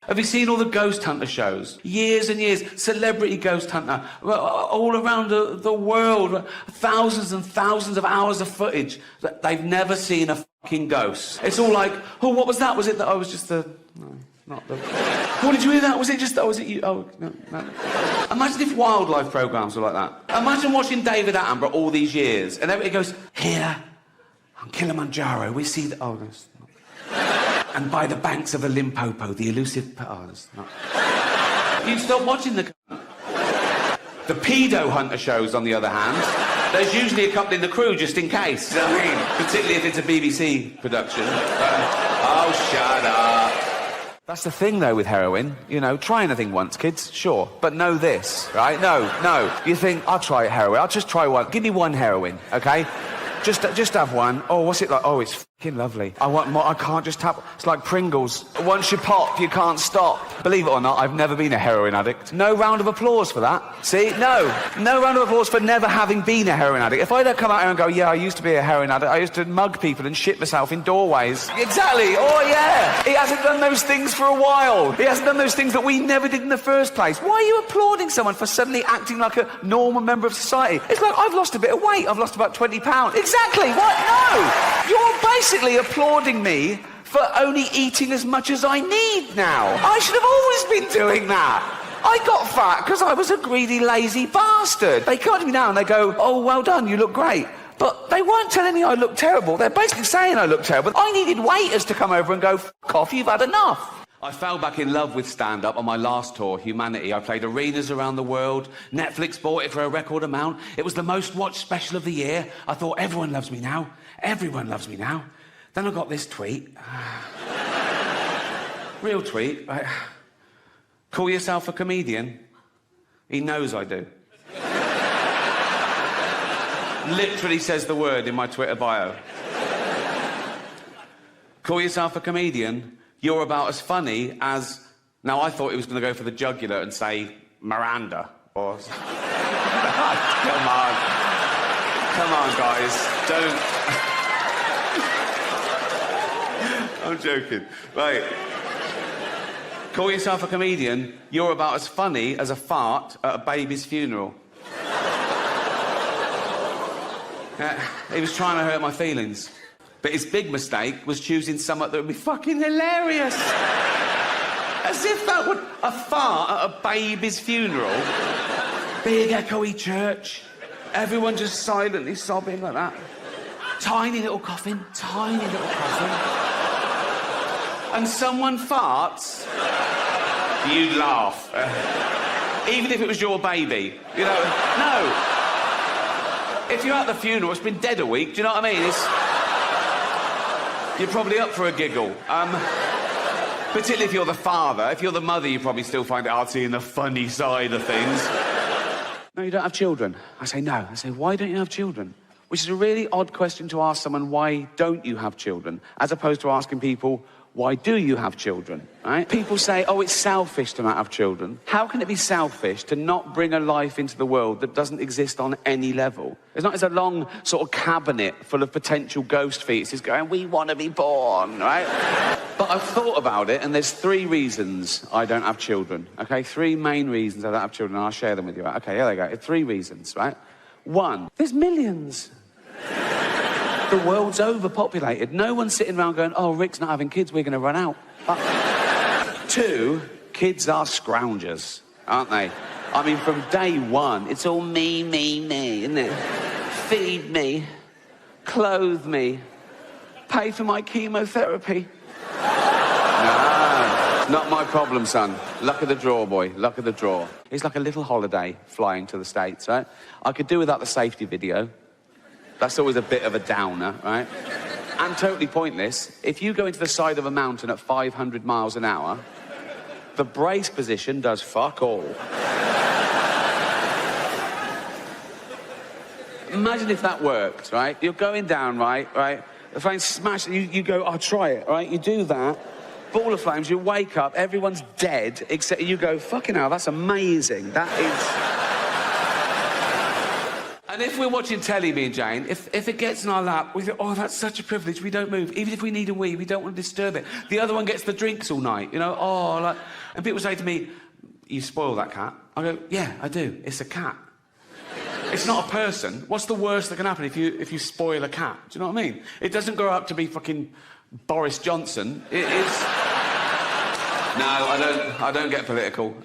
Have you seen all the ghost hunter shows? Years and years, celebrity ghost hunter, all around the world, thousands and thousands of hours of footage. They've never seen a fucking ghost. It's all like, oh, what was that? Was it that I was just the... No, not the... What did you hear that? Was it just that? Was it you? Oh, no, no. Imagine if wildlife programmes were like that. Imagine watching David Attenborough all these years, and everybody goes, here, on Kilimanjaro, we see the... Oh, no, it's not. And by the banks of the Limpopo, the elusive... Oh, that's not... You'd stop watching the... The pedo hunter shows, on the other hand, there's usually accompanying the crew just in case. You know what I mean? Particularly if it's a BBC production. Oh, shut up. That's the thing, though, with heroin. You know, try anything once, kids, sure. But know this, right? No. You think, I'll try heroin. I'll just try one. Give me one heroin, OK? Just have one. Oh, what's it like? Oh, it's fucking lovely. I want more. I can't just tap. It's like Pringles. Once you pop, you can't stop. Believe it or not, I've never been a heroin addict. No round of applause for that. See? No round of applause for never having been a heroin addict. If I don't come out here and go, yeah, I used to be a heroin addict. I used to mug people and shit myself in doorways. Exactly. Oh, yeah. He hasn't done those things for a while. He hasn't done those things that we never did in the first place. Why are you applauding someone for suddenly acting like a normal member of society? It's like, I've lost a bit of weight. I've lost about 20 pounds. Exactly. What? No. You're basically applauding me for only eating as much as I need now. I should have always been doing that. I got fat because I was a greedy, lazy bastard. They come to me now and they go, oh, well done, you look great. But they weren't telling me I looked terrible. They're basically saying I look terrible. I needed waiters to come over and go, fuck off, you've had enough. I fell back in love with stand-up on my last tour, Humanity. I played arenas around the world. Netflix bought it for a record amount. It was the most watched special of the year. I thought, everyone loves me now. Everyone loves me now. Then I got this tweet. Real tweet. Right. Call yourself a comedian? He knows I do. Literally says the word in my Twitter bio. Call yourself a comedian? You're about as funny as... Now, I thought he was going to go for the jugular and say Miranda, or... Come on, guys, don't... I'm joking. Right. Call yourself a comedian, you're about as funny as a fart at a baby's funeral. He was trying to hurt my feelings. But his big mistake was choosing something that would be fucking hilarious. As if that would... A fart at a baby's funeral. Big echoey church. Everyone just silently sobbing like that. Tiny little coffin. Tiny little coffin. And someone farts. You'd laugh. Even if it was your baby. You know, no. If you're at the funeral, it's been dead a week, do you know what I mean? You're probably up for a giggle. Particularly if you're the father. If you're the mother, you probably still find it hard seeing the funny side of things. No, you don't have children. I say, no. I say, why don't you have children? Which is a really odd question to ask someone, why don't you have children? As opposed to asking people, why do you have children, right? People say, oh, it's selfish to not have children. How can it be selfish to not bring a life into the world that doesn't exist on any level? It's a long sort of cabinet full of potential ghost fetuses going, we want to be born, right? But I've thought about it, and there's 3 reasons I don't have children, okay? 3 main reasons I don't have children, and I'll share them with you. Right? Okay, here they go. 3 reasons, right? 1, there's millions. The world's overpopulated. No one's sitting around going, oh, Rick's not having kids, we're going to run out. 2, kids are scroungers, aren't they? I mean, from day one, it's all me, isn't it? Feed me, clothe me, pay for my chemotherapy. No, not my problem, son. Luck of the draw, boy, luck of the draw. It's like a little holiday flying to the States, right? I could do without the safety video. That's always a bit of a downer, right? And totally pointless. If you go into the side of a mountain at 500 miles an hour, the brace position does fuck all. Imagine if that worked, right? You're going down, right? The flames smash, you go, I'll try it, right? You do that, ball of flames, you wake up, everyone's dead, except you go, fucking hell, that's amazing. That is... And if we're watching telly, me and Jane, if it gets in our lap, we think, oh, that's such a privilege, we don't move. Even if we need a wee, we don't want to disturb it. The other one gets the drinks all night, you know, oh, like... And people say to me, you spoil that cat. I go, yeah, I do. It's a cat. It's not a person. What's the worst that can happen if you spoil a cat? Do you know what I mean? It doesn't grow up to be fucking Boris Johnson. It is... No, I don't get political.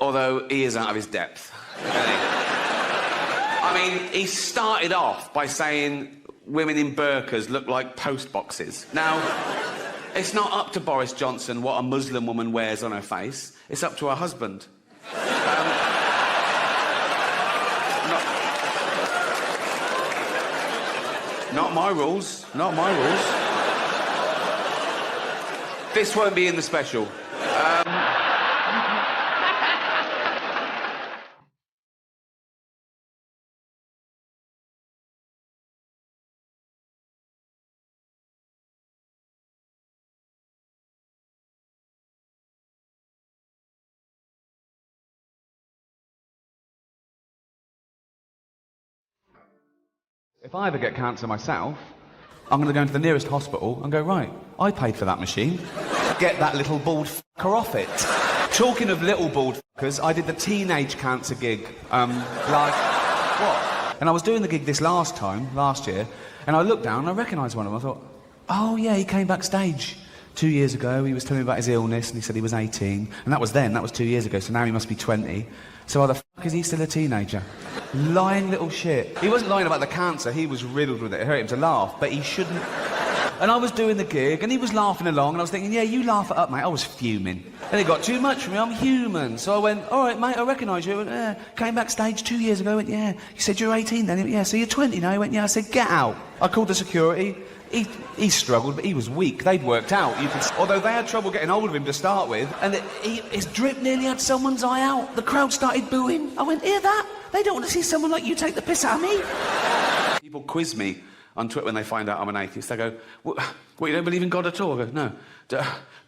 Although he is out of his depth. I mean, he started off by saying women in burqas look like post boxes. Now, it's not up to Boris Johnson what a Muslim woman wears on her face. It's up to her husband. Not my rules. Not my rules. This won't be in the special. If I ever get cancer myself, I'm going to go into the nearest hospital and go, right, I paid for that machine. Get that little bald f***er off it. Talking of little bald f***ers, I did the teenage cancer gig, what? And I was doing the gig last year, and I looked down and I recognised one of them. I thought, oh yeah, he came backstage 2 years ago, he was telling me about his illness, and he said he was 18. And that was 2 years ago, so now he must be 20. So why the f*** is he still a teenager? Lying little shit. He wasn't lying about the cancer, he was riddled with it. It hurt him to laugh, but he shouldn't... And I was doing the gig, and he was laughing along, and I was thinking, yeah, you laugh it up, mate. I was fuming. And it got too much for me, I'm human. So I went, all right, mate, I recognise you. I went, yeah. Came backstage 2 years ago, I went, yeah. You said you're 18 then? He went, yeah, so you're 20 now? He went, yeah. I said, get out. I called the security. He struggled, but he was weak. They'd worked out. Although they had trouble getting hold of him to start with, and his drip nearly had someone's eye out. The crowd started booing. I went, hear that? They don't want to see someone like you take the piss out of me. People quiz me on Twitter when they find out I'm an atheist. They go, what, you don't believe in God at all? I go, no.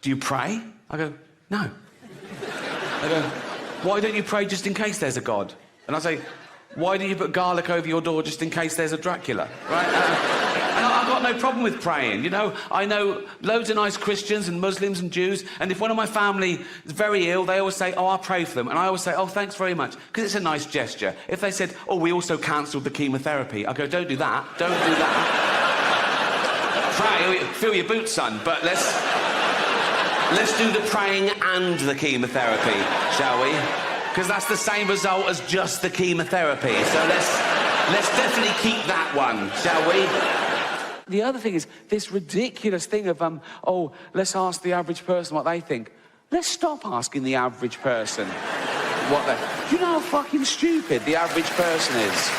Do you pray? I go, no. They go, why don't you pray just in case there's a God? And I say, why do you put garlic over your door just in case there's a Dracula? Right? And I've got no problem with praying, you know. I know loads of nice Christians and Muslims and Jews, and if one of my family is very ill, they always say, oh, I'll pray for them. And I always say, oh, thanks very much, because it's a nice gesture. If they said, oh, we also cancelled the chemotherapy, I go, don't do that, don't do that. Pray, fill your boots, son, but let's do the praying and the chemotherapy, shall we? Because that's the same result as just the chemotherapy. So let's definitely keep that one, shall we? The other thing is this ridiculous thing of, oh, let's ask the average person what they think. Let's stop asking the average person what they... You know how fucking stupid the average person is?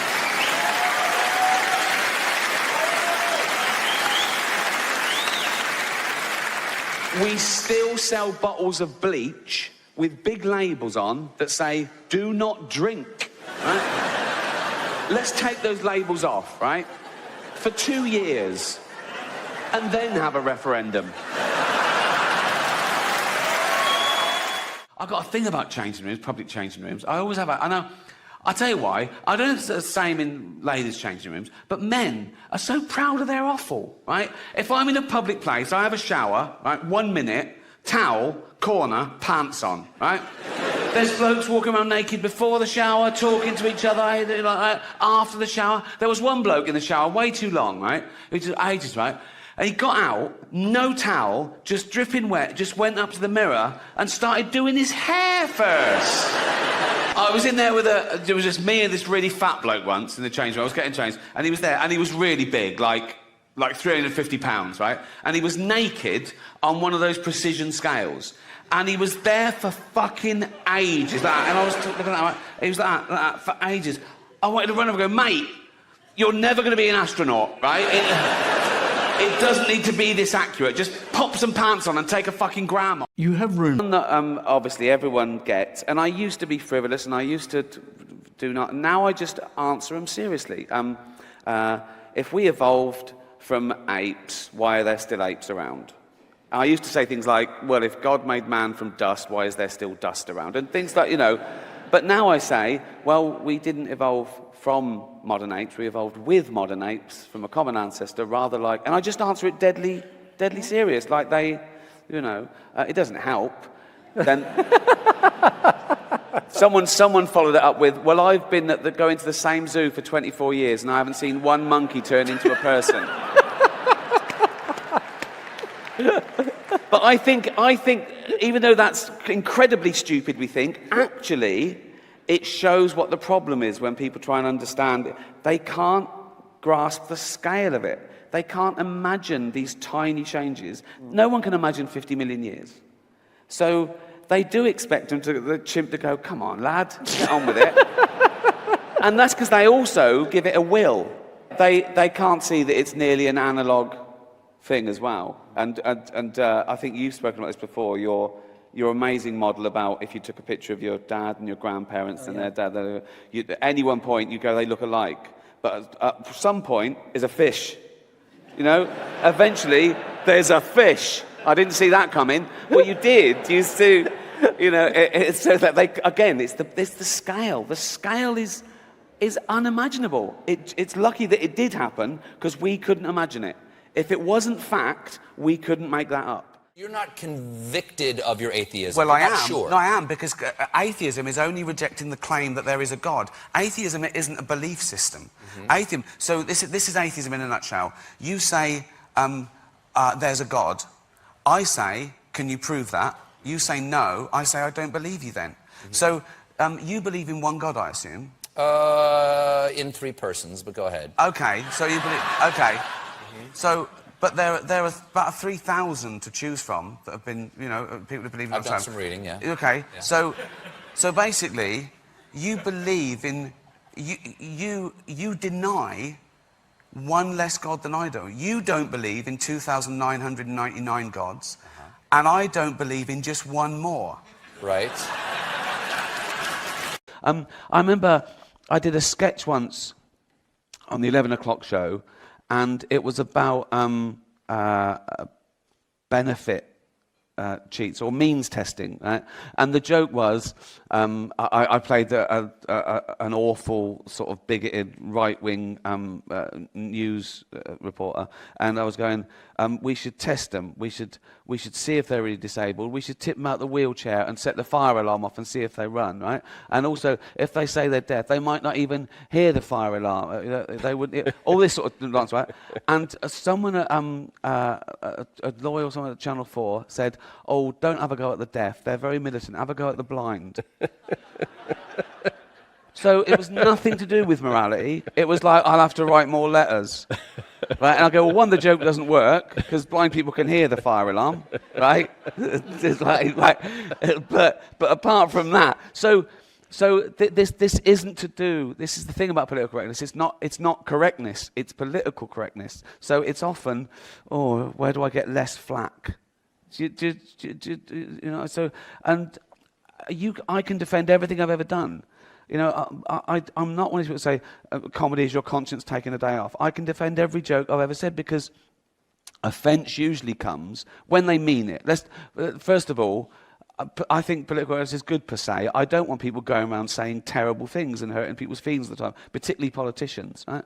We still sell bottles of bleach with big labels on that say, do not drink, right? Let's take those labels off, right? For 2 years, and then have a referendum. I've got a thing about changing rooms, public changing rooms. I always have I know, I'll tell you why. I don't know if it's the same in ladies' changing rooms, but men are so proud of their offal, right? If I'm in a public place, I have a shower, right, 1 minute, towel, corner, pants on, right? There's blokes walking around naked before the shower, talking to each other, like, after the shower. There was one bloke in the shower, way too long, right? It was ages, right? And he got out, no towel, just dripping wet, just went up to the mirror and started doing his hair first. I was in there there was just me and this really fat bloke once in the change room. I was getting changed, and he was there, and he was really big, like 350 pounds, right? And he was naked on one of those precision scales. And he was there for fucking ages, and I was looking at that, he was like that for ages. I wanted to run over and go, mate, you're never going to be an astronaut, right? It doesn't need to be this accurate. Just pop some pants on and take a fucking gram off. You have room. That, obviously, everyone gets, and I used to be frivolous, and I used to do not. Now I just answer them seriously. If we evolved from apes, why are there still apes around? I used to say things like, well, if God made man from dust, why is there still dust around? And things like, you know, But now I say, well, we didn't evolve from modern apes, we evolved with modern apes from a common ancestor, rather like, and I just answer it deadly serious, like they, you know, it doesn't help. Then someone followed it up with, well, I've been going to the same zoo for 24 years and I haven't seen one monkey turn into a person. But I think, even though that's incredibly stupid, we think, actually, it shows what the problem is when people try and understand it. They can't grasp the scale of it. They can't imagine these tiny changes. No one can imagine 50 million years. So they do expect the chimp to go, come on, lad, get on with it. And that's because they also give it a will. They can't see that it's nearly an analog thing as well. And I think you've spoken about this before, your amazing model about if you took a picture of your dad and your grandparents and their dad, at any one point you go, they look alike. But at some point is a fish. You know, eventually there's a fish. I didn't see that coming. What you did, you see, you know, it's so that it's the scale. The scale is unimaginable. It's lucky that it did happen because we couldn't imagine it. If it wasn't fact, we couldn't make that up. You're not convicted of your atheism. Well, I am. Sure. No, I am, because atheism is only rejecting the claim that there is a God. Atheism isn't a belief system. Atheism. So this is atheism in a nutshell. You say there's a God. I say, can you prove that? You say no. I say I don't believe you then. So you believe in one God, I assume. In three persons, but go ahead. Okay. So you believe. Okay. So. But there are about 3,000 to choose from that have been, you know, people who believe in... I've done some reading, yeah. Okay, yeah. So basically, you believe in... You deny one less God than I do. You don't believe in 2,999 gods, and I don't believe in just one more. Right. I remember I did a sketch once on the 11 o'clock show, and it was about benefit cheats or means testing, right? And the joke was, I played an awful sort of bigoted right-wing news reporter, and I was going, we should test them. We should see if they're really disabled. We should tip them out the wheelchair and set the fire alarm off and see if they run, right? And also, if they say they're deaf, they might not even hear the fire alarm. They would all this sort of nonsense, right? And someone, a lawyer or someone at Channel 4 said, oh, don't have a go at the deaf. They're very militant. Have a go at the blind. So it was nothing to do with morality. It was like, I'll have to write more letters. Right? And I go, well, one, the joke doesn't work, because blind people can hear the fire alarm, right? It's but apart from that, so this isn't to do, this is the thing about political correctness, it's not correctness, it's political correctness. So it's often, oh, where do I get less flack? You know, so, and I can defend everything I've ever done. You know, I'm not one of these people who say, comedy is your conscience taking a day off. I can defend every joke I've ever said, because offence usually comes when they mean it. First of all, I think political correctness is good per se. I don't want people going around saying terrible things and hurting people's feelings all the time, particularly politicians. Right?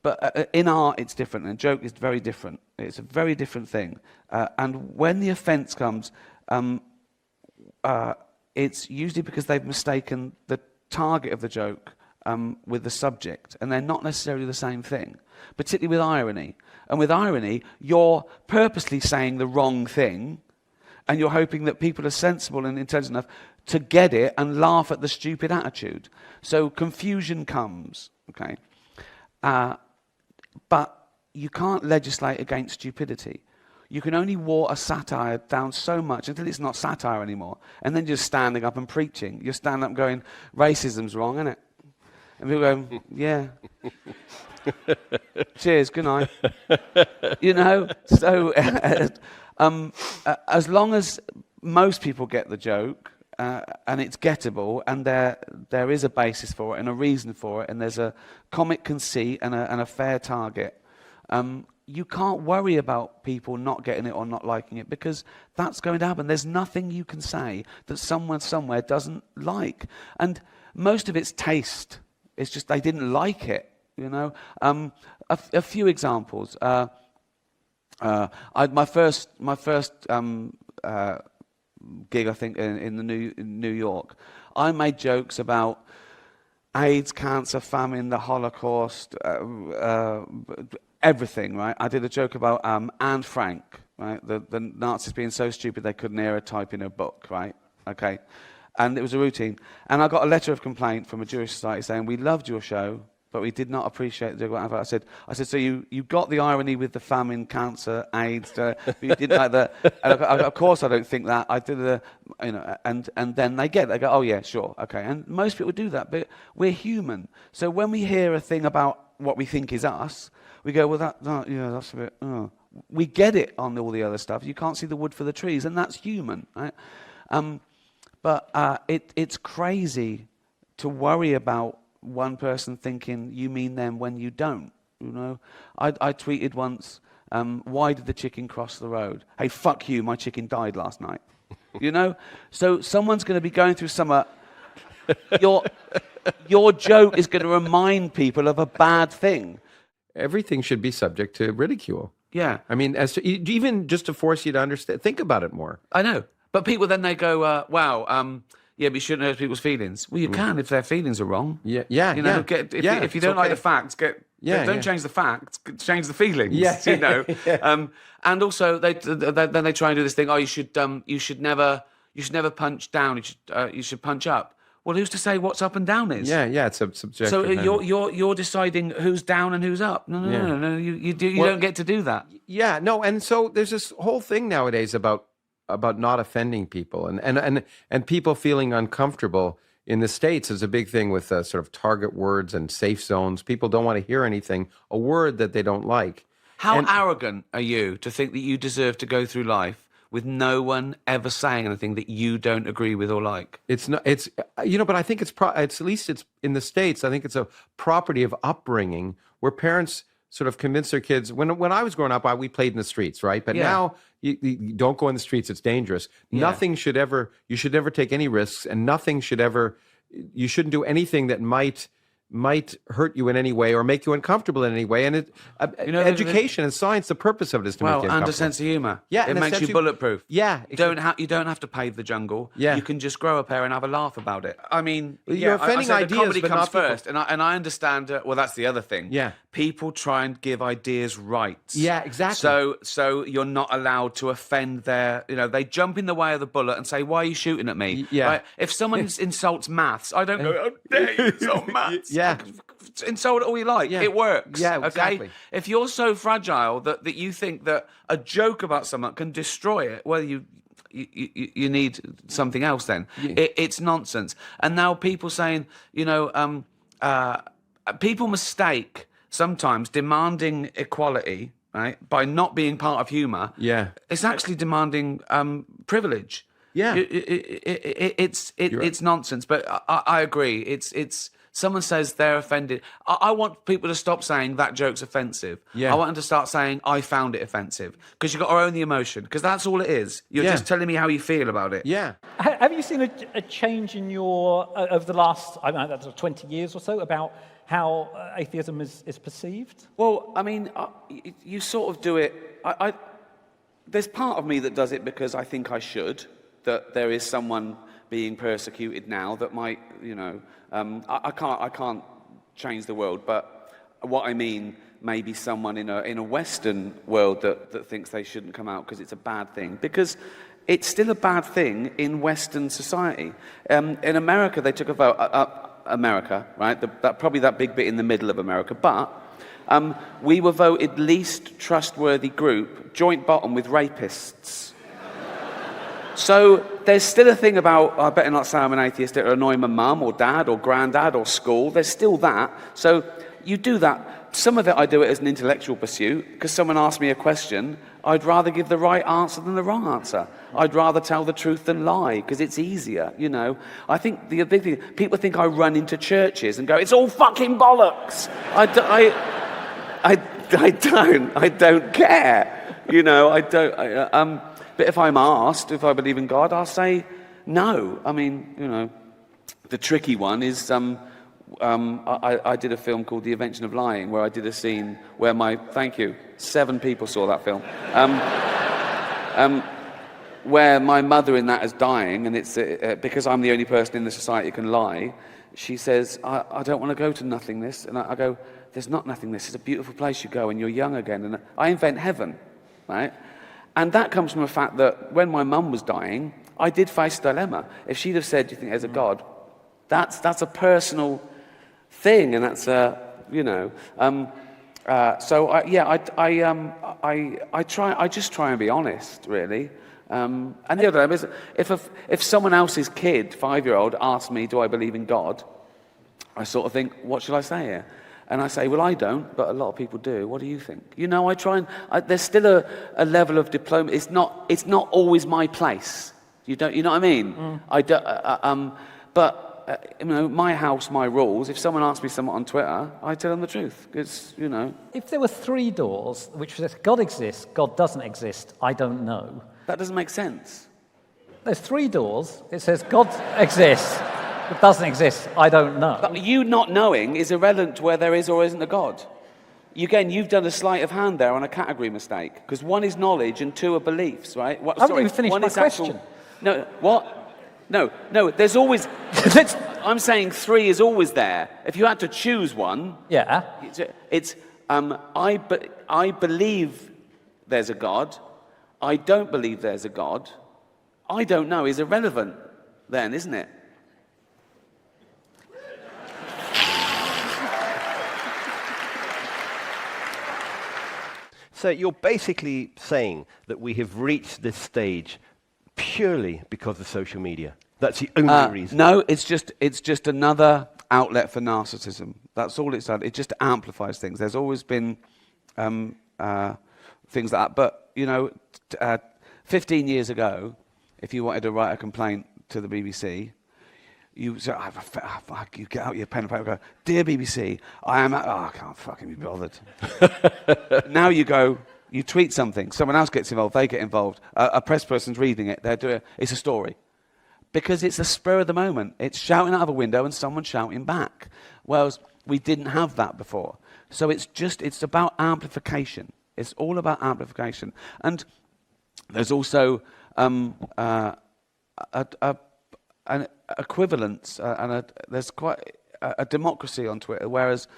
But in art, it's different, and joke is very different. It's a very different thing. And when the offence comes, it's usually because they've mistaken the target of the joke with the subject, and they're not necessarily the same thing, particularly with irony. And with irony, you're purposely saying the wrong thing, and you're hoping that people are sensible and intelligent enough to get it and laugh at the stupid attitude. So confusion comes, okay? But you can't legislate against stupidity. You can only water a satire down so much until it's not satire anymore. And then just standing up and preaching. You're standing up going, racism's wrong, isn't it? And people go, yeah. Cheers, good night. You know, so as long as most people get the joke, and it's gettable, and there is a basis for it and a reason for it, and there's a comic conceit and a fair target, you can't worry about people not getting it or not liking it, because that's going to happen. There's nothing you can say that someone somewhere doesn't like. And most of it's taste. It's just they didn't like it, you know. A few examples. My first gig, I think, in New York, I made jokes about AIDS, cancer, famine, the Holocaust, everything, right? I did a joke about Anne Frank, right? The Nazis being so stupid they couldn't hear her type in her book, right? Okay. And it was a routine. And I got a letter of complaint from a Jewish society saying, we loved your show, but we did not appreciate the joke. I said, so you got the irony with the famine, cancer, AIDS, but you didn't like the... And of course I don't think that. I did and then they go, oh yeah, sure, okay. And most people do that, but we're human. So when we hear a thing about what we think is us, we go, well, that's a bit... Oh. We get it on all the other stuff. You can't see the wood for the trees, and that's human, right? But it's crazy to worry about one person thinking you mean them when you don't, you know? I tweeted once, why did the chicken cross the road? Hey, fuck you, my chicken died last night. You know? So someone's going to be going through your joke is going to remind people of a bad thing. Everything should be subject to ridicule. Yeah. I mean, even just to force you to understand, think about it more. I know. But people then they go, wow, yeah, but you shouldn't hurt people's feelings. Well, you can if their feelings are wrong. Yeah. You know, if you don't like the facts, don't change the facts, change the feelings. Yes. You know. And also then they try and do this thing. Oh, you should never punch down. You should punch up. Well, who's to say what's up and down is? Yeah, it's subjective. So you're deciding who's down and who's up. No. You don't get to do that. Yeah, no, and so there's this whole thing nowadays about not offending people, and people feeling uncomfortable. In the States, is a big thing with sort of target words and safe zones. People don't want to hear a word that they don't like. How arrogant are you to think that you deserve to go through life with no one ever saying anything that you don't agree with or like? It's not. It's but I think it's at least it's in the States. I think it's a property of upbringing where parents sort of convince their kids. When I was growing up, we played in the streets, right? But now you don't go in the streets; it's dangerous. Yeah. You should never take any risks, and you shouldn't do anything that might hurt you in any way or make you uncomfortable in any way. And education and science, the purpose of it is to make you uncomfortable. And a sense of humour. Yeah, it makes you bulletproof. Yeah, you don't have to pave the jungle. Yeah, you can just grow a pair and have a laugh about it. I mean, you're offending ideas, the comedy but comes not first, and I understand. Well, that's the other thing. Yeah, people try and give ideas rights. Yeah, exactly. So you're not allowed to offend their. They jump in the way of the bullet and say, "Why are you shooting at me?" Yeah. Right? If someone insults maths, I don't go, "Oh, dare you insult maths." Yeah. Insult it all you like. Yeah. It works. Yeah, okay? exactly. If you're so fragile that you think that a joke about someone can destroy it, well, you need something else then. Yeah. It's nonsense. And now people saying, people mistake sometimes demanding equality, right, by not being part of humour. Yeah. It's actually demanding privilege. Yeah. It's nonsense. But I agree. It's someone says they're offended. I want people to stop saying that joke's offensive. Yeah. I want them to start saying I found it offensive, because you've got to own the emotion, because that's all it is. You're just telling me how you feel about it. Yeah. Have you seen a change in your over the last 20 years or so about how atheism is perceived? Well, I mean, you sort of do it. There's part of me that does it because I think I should. That there is someone being persecuted now that might, I can't change the world, but what I mean, maybe someone in a Western world that thinks they shouldn't come out because it's a bad thing, because it's still a bad thing in Western society. In America, they took a vote. America, right? Probably that big bit in the middle of America, but we were voted least trustworthy group, joint bottom with rapists. So there's still a thing about, I better not say I'm an atheist, it'll annoy my mum or dad or granddad or school. There's still that. So you do that. Some of it I do it as an intellectual pursuit, because someone asks me a question, I'd rather give the right answer than the wrong answer. I'd rather tell the truth than lie, because it's easier, I think the big thing, people think I run into churches and go, it's all fucking bollocks. I don't care. You know, I don't. But if I'm asked if I believe in God, I'll say no. I mean, you know, the tricky one is I did a film called The Invention of Lying, where I did a scene where thank you, 7 people saw that film, where my mother in that is dying, and it's because I'm the only person in the society who can lie. She says, I don't want to go to nothingness, and I go, there's not nothingness. It's a beautiful place you go, and you're young again, and I invent heaven, right? And that comes from the fact that when my mum was dying, I did face a dilemma. If she'd have said, do you think there's a God? That's a personal thing, and that's you know. So I just try and be honest, really. And the other is, if someone else's kid, 5-year-old, asks me, do I believe in God? I sort of think, what should I say here? And I say, well, I don't, but a lot of people do. What do you think? You know, I try and there's still a level of diplomacy. It's not always my place. You know what I mean? I don't. You know, my house, my rules. If someone asks me something on Twitter, I tell them the truth. Because, you know. If there were 3 doors, which says God exists, God doesn't exist, I don't know. That doesn't make sense. There's 3 doors. It says God exists, but doesn't exist, I don't know. But you not knowing is irrelevant to where there is or isn't a God. Again, you've done a sleight of hand there on a category mistake. Because 1 is knowledge and 2 are beliefs, right? I haven't even finished my question. No, what? No, there's always... I'm saying 3 is always there. If you had to choose one... Yeah. It's I believe there's a God. I don't believe there's a God. I don't know is irrelevant then, isn't it? So you're basically saying that we have reached this stage purely because of social media. That's the only reason. No, it's just another outlet for narcissism. That's all it's done. It just amplifies things. There's always been things like that. But, you know, 15 years ago, if you wanted to write a complaint to the BBC, you say, you get out your pen and paper and go, dear BBC, I can't fucking be bothered. Now you go, you tweet something, someone else gets involved, they get involved, a press person's reading it, it's a story. Because it's a spur of the moment. It's shouting out of a window and someone shouting back. Whereas we didn't have that before. So it's about amplification. It's all about amplification. And there's also an equivalence, there's quite a democracy on Twitter, whereas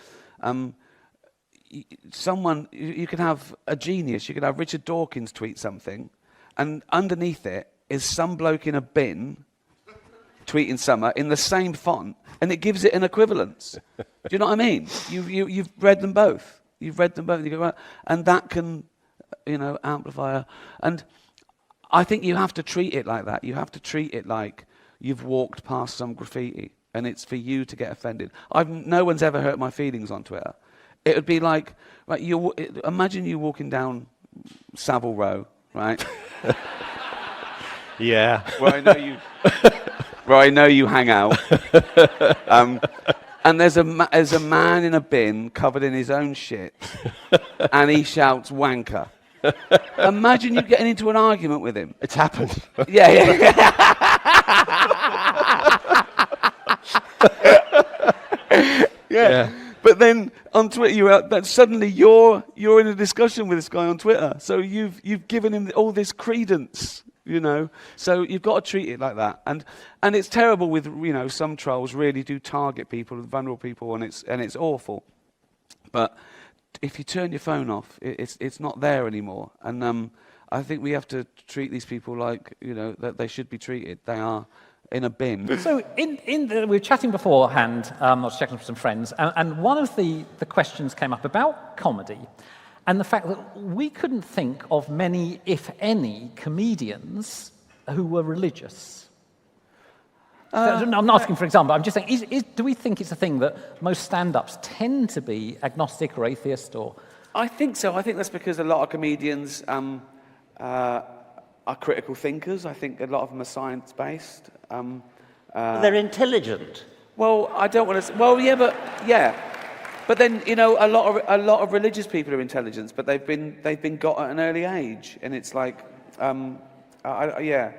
you can have a genius, you could have Richard Dawkins tweet something, and underneath it is some bloke in a bin tweeting something in the same font, and it gives it an equivalence. Do you know what I mean? You've read them both. You've read them both, and you go, well, and that can, you know, amplify. And I think you have to treat it like that. You have to treat it like you've walked past some graffiti, and it's for you to get offended. No one's ever hurt my feelings on Twitter. It would be like imagine you walking down Savile Row, right? Yeah. Where I know you hang out. And there's a man in a bin covered in his own shit, and he shouts wanker. Imagine you getting into an argument with him. It's happened. Yeah. Yeah. But then on Twitter, suddenly you're in a discussion with this guy on Twitter. So you've given him all this credence, you know. So you've got to treat it like that. And it's terrible with, you know, some trolls really do target people, vulnerable people, and it's awful. But if you turn your phone off, it's not there anymore. And I think we have to treat these people like, you know, that they should be treated. They are in a bin. So we were chatting beforehand, I was checking with some friends, and one of the questions came up about comedy and the fact that we couldn't think of many, if any, comedians who were religious. I'm not asking for example, I'm just saying, do we think it's a thing that most stand-ups tend to be agnostic or atheist or... I think so. I think that's because a lot of comedians are critical thinkers. I think a lot of them are science-based. They're intelligent. Well, I don't want to... Well, yeah, but... Yeah. But then, you know, a lot of religious people are intelligent, but they've been got at an early age, and it's like, yeah,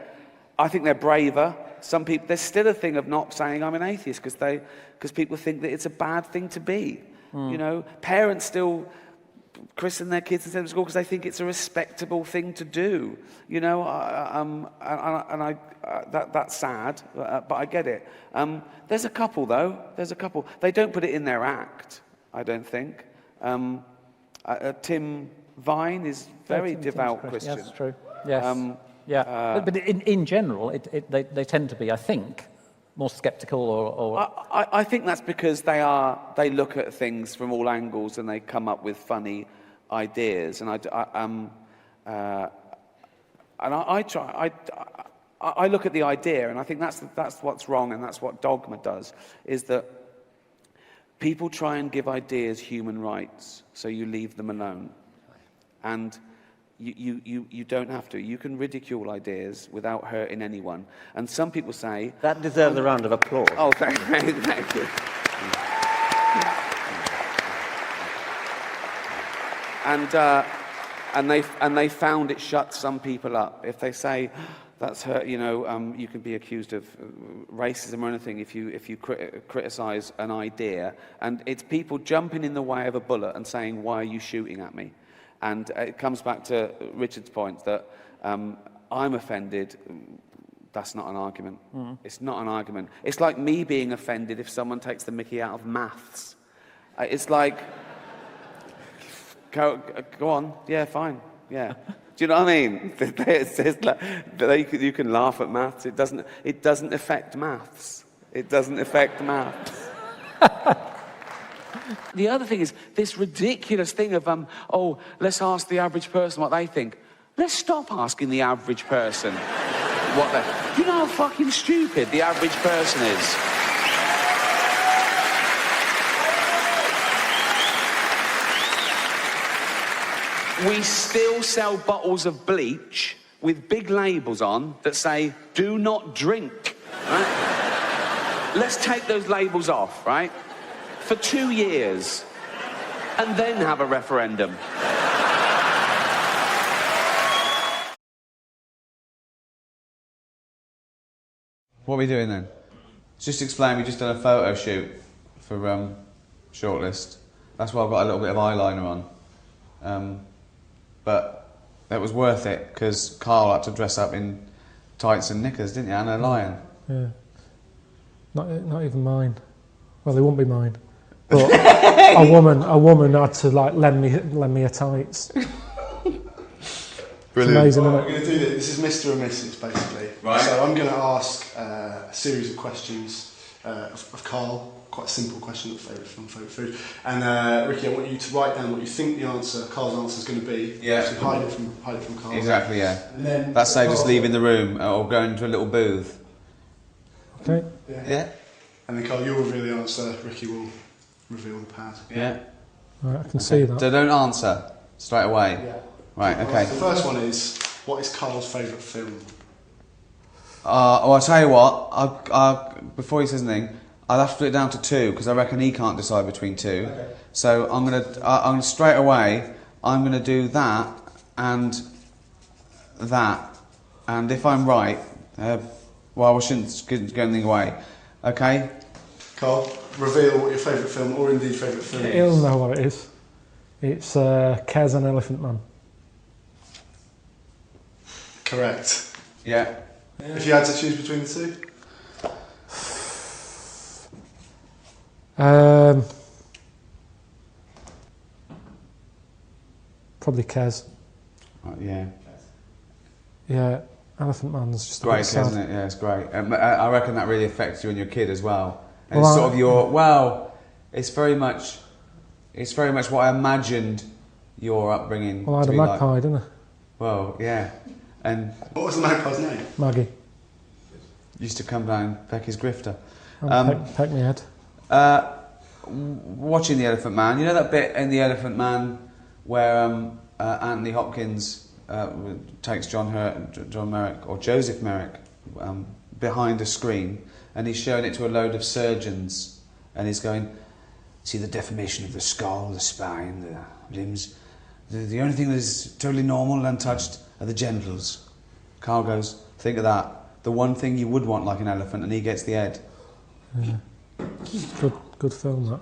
I think they're braver. Some people, there's still a thing of not saying I'm an atheist because people think that it's a bad thing to be. You know, parents still christen their kids instead of school because they think it's a respectable thing to do. You know, that's sad, but I get it. There's a couple though. There's a couple. They don't put it in their act, I don't think. Tim Vine is very devout Christian. Yes, true. Yes. But in general, they tend to be, I think, more sceptical or... I think that's because they look at things from all angles and they come up with funny ideas. And I look at the idea, and I think that's what's wrong, and that's what dogma does, is that people try and give ideas human rights, so you leave them alone. And you don't have to. You can ridicule ideas without hurting anyone. And some people say... That deserves a round of applause. Oh, thank you. And they found it shuts some people up. If they say that's hurt, you know, you can be accused of racism or anything if you criticize an idea. And it's people jumping in the way of a bullet and saying, "Why are you shooting at me?" And it comes back to Richard's point that I'm offended. That's not an argument. It's not an argument. It's like me being offended if someone takes the mickey out of maths. It's like, go on, yeah, fine, yeah. Do you know what I mean? You can laugh at maths. It doesn't affect maths. It doesn't affect maths. The other thing is this ridiculous thing of, let's ask the average person what they think. Let's stop asking the average person what they... Do you know how fucking stupid the average person is? We still sell bottles of bleach with big labels on that say, "Do not drink," right? Let's take those labels off, right? For 2 years, and then have a referendum. What are we doing then? Just explain, we just done a photo shoot for Shortlist. That's why I've got a little bit of eyeliner on. But that was worth it, because KARL had to dress up in tights and knickers, didn't you, and a lion? Yeah. Not even mine. Well, they won't be mine. But a woman had to like lend me her tights. Brilliant. It's amazing, Right, isn't we're going to do this. This is Mr. and Mrs. basically. Right. So I'm going to ask a series of questions of KARL. Quite a simple question of favourite film, favourite food. And Ricky, I want you to write down what you think the answer, KARL's answer, is going to be. Yeah. So hide it from KARL. Exactly, yeah. And then That saves us KARL- leaving the room or going to a little booth. Okay. Yeah? And then KARL, you'll reveal the answer. Ricky will reveal the pad. Yeah. Right, I can see that. So don't answer straight away. Yeah. Right, okay. The first one is, what is KARL's favourite film? I'll tell you what, before he says anything, I'll have to put it down to 2, because I reckon he can't decide between 2. Okay. So I'm gonna straight away, I'm gonna do that, and if I'm right, well, we shouldn't go anything away, okay? KARL, reveal what your favourite film, or indeed favourite film is. He'll know what it is. It's Kez and Elephant Man. Correct. Yeah. If you had to choose between the two? Probably Kez. Yeah. Yeah, Elephant Man's just Great, a bit sad. isn't it? Yeah, it's great. I reckon that really affects you and your kid as well. And Well, it's sort of your, it's very much what I imagined your upbringing Well, I had to a be magpie, like. didn't I? Well, yeah. And What was the magpie's name? Maggie. used to come down and peck his grifter. Peck me head. Watching The Elephant Man, you know that bit in The Elephant Man where Anthony Hopkins takes John Merrick, or Joseph Merrick, behind a screen, and he's showing it to a load of surgeons, and he's going, see the deformation of the skull, the spine, the limbs. The only thing that is totally normal and untouched are the genitals. Carl goes, think of that. The one thing you would want like an elephant, and he gets the head. Yeah. Good film, that.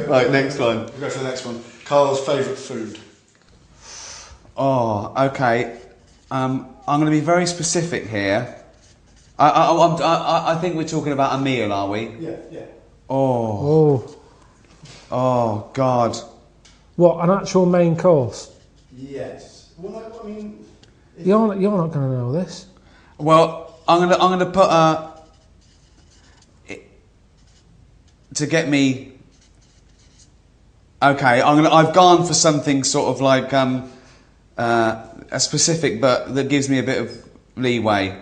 Right, next one. We'll go for the next one. Carl's favourite food. Oh, okay. I'm going to be very specific here. I think we're talking about a meal, are we? Yeah. Oh, God. What, an actual main course? Yes. Well, I mean... You're not going to know this. Well, I'm gonna put to get me. Okay, I've gone for something sort of like a specific, but that gives me a bit of leeway.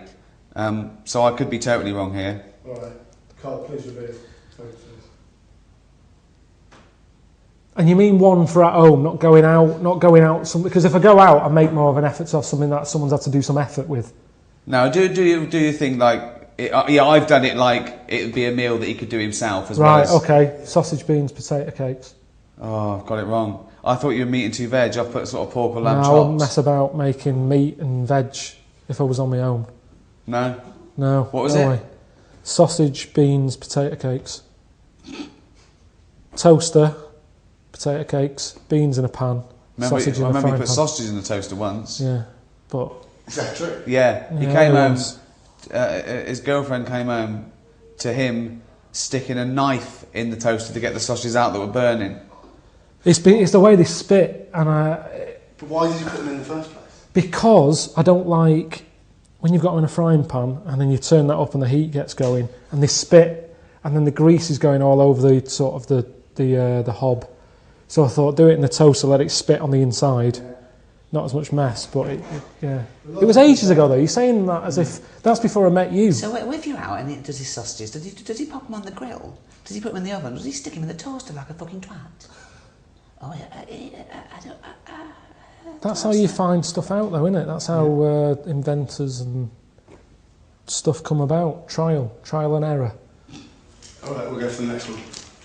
So I could be totally wrong here. All right, Carl, please reveal. And you mean one for at home, not going out, because if I go out, I make more of an effort to have something that someone's had to do some effort with. No, do you think like yeah? I've done it like it would be a meal that he could do himself as well. Right, as... okay. Sausage, beans, potato cakes. Oh, I've got it wrong. I thought you were meat and two veg. I've put sort of pork or lamb No, chops. I wouldn't mess about making meat and veg if I was on my own. No. No. What was no it? way. Sausage, beans, potato cakes. Toaster, potato cakes, beans in a pan, sausage in a I remember frying you put pan. sausages in the toaster once. Yeah, but... Is that true? Yeah, he Yeah, came it home. was. His girlfriend came home to him sticking a knife in the toaster to get the sausages out that were burning. It's the way they spit, and But why did you put them in the first place? because I don't like when you've got them in a frying pan and then you turn that up and the heat gets going and they spit and then the grease is going all over the sort of the hob. So I thought do it in the toaster, let it spit on the inside. Not as much mess, but it was ages ago though. You're saying that as if that's before I met you. So if you're out and he does his sausages, does he pop them on the grill? Does he put them in the oven? Does he stick them in the toaster like a fucking twat? Oh, That's how you find stuff out though, isn't it? That's how inventors and stuff come about. Trial and error. All right, we'll go for the next one.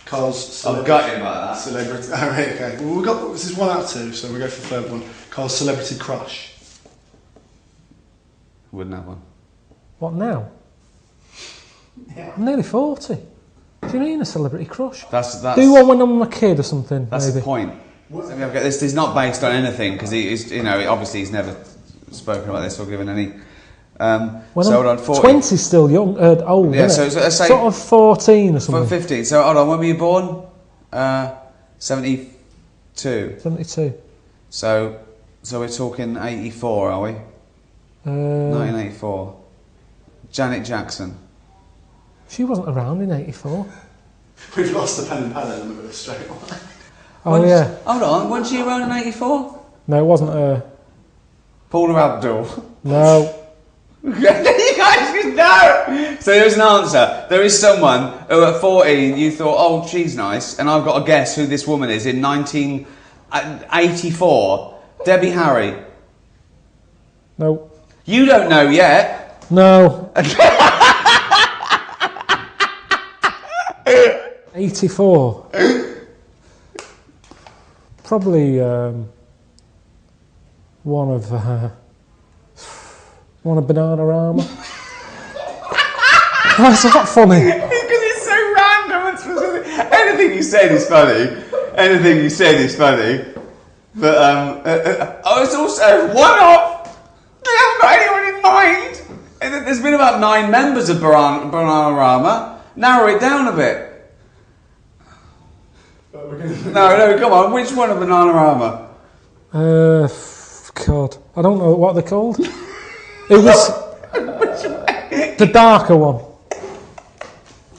Carl's I've got him about that. Celebrity. All right, okay. Well, this is 1 out of 2, so we'll go for the third one. Carl's celebrity crush. Wouldn't have one. What now? Yeah. I'm nearly 40. Do you mean a celebrity crush? That's Do one when I'm a kid or something. That's maybe. the point. This is not based on anything because he is, obviously he's never spoken about this or given any. When so hold on, 40. 20 is still young, old. Yeah, isn't so it? let's say sort of 14 or something. 15. So hold on, when were you born? 72. 72. So we're talking 84, are we? 1984. Janet Jackson. She wasn't around in 84. We've lost the pen and pad element of this straight away. Oh yeah. Hold on, wasn't she around in 84? No, it wasn't her. Paula Abdul. No. You guys just know. So there's an answer. There is someone who at 14 you thought, oh, she's nice, and I've got to guess who this woman is in 1984. Debbie Harry. No. You don't know yet. No. 84. Probably one of Bananarama. Why is that funny? Because it's so random and specific. Anything you said is funny. Anything you said is funny. But it's also one off. They haven't got anyone in mind. There's been about 9 members of Bananarama. Narrow it down a bit. No, come on. Which one of Bananarama? God, I don't know what they're called. It was the darker one.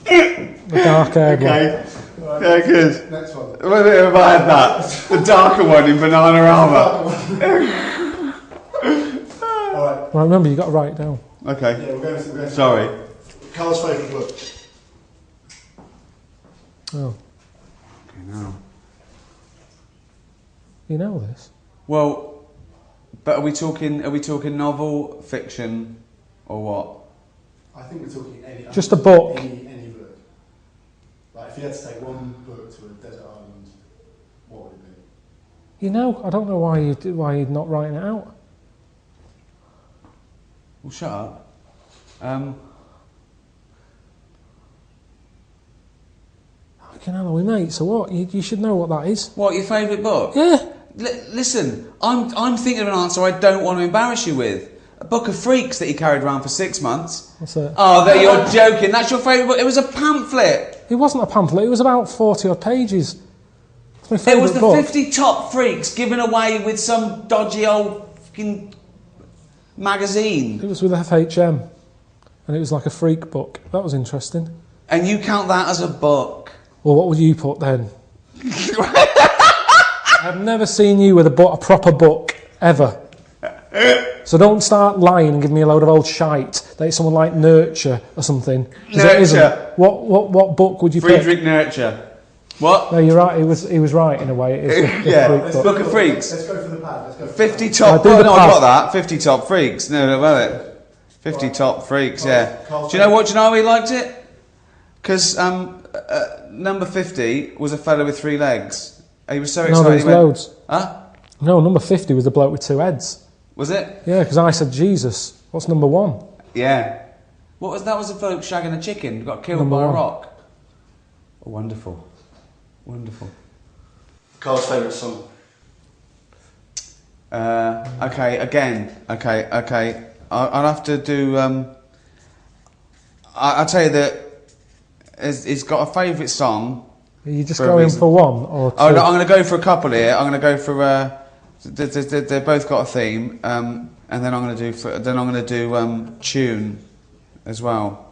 The dark-haired one. Okay. Yeah, good. Next one. What if I had that? The darker one in Bananarama. All right. Right, remember, you got to write it down. Okay. Yeah, we're going to Sorry. Carl's favourite book. Oh, Okay, now. you know this? Well, but are we talking novel, fiction, or what? I think we're talking any. Just a book. Any book. if you had to take one book to a desert island, what would it be? You know, I don't know why you're not writing it out. Well, shut up. Fucking hell, are we mates? So what? You should know what that is. What, your favourite book? Yeah. Listen, I'm thinking of an answer I don't want to embarrass you with. A book of freaks that he carried around for 6 months. What's that? Oh, you're joking. That's your favourite book. It was a pamphlet. It wasn't a pamphlet. It was about 40 odd pages. It's my It favourite was the book. 50 top freaks given away with some dodgy old fucking magazine. It was with FHM, and it was like a freak book. That was interesting. And you count that as a book? Well, what would you put then? I've never seen you with a proper book, ever. So don't start lying and give me a load of old shite that it's someone like Nurture or something. 'Cause it isn't. Nurture. What book would you pick? Friedrich Nurture. What? No, you're right. He was right in a way. It is the Yeah, freak it's book. Book of Freaks. Let's go for the pad. Let's go for 50 the top. do Oh, the no, I pad. got that. 50 top freaks. No, well it. 50 top freaks. Yeah. Carl's Do you know what? Do you know how he liked it? Because number 50 was a fellow with 3 legs. He was so No, excited. there was he went, loads. Huh? No, number 50 was the bloke with 2 heads. Was it? Yeah, because I said Jesus. What's number 1? Yeah. What was that? Was a bloke shagging a chicken who got killed Number by a 1. rock. Oh, wonderful. Wonderful. Carl's favourite song. Okay, again. Okay. I'll have to do. I'll tell you that he's got a favourite song. Are you just For a going reason. for one or two? Oh no, I'm going to go for a couple here. I'm going to go for. They've both got a theme, and then I'm going to do tune, as well.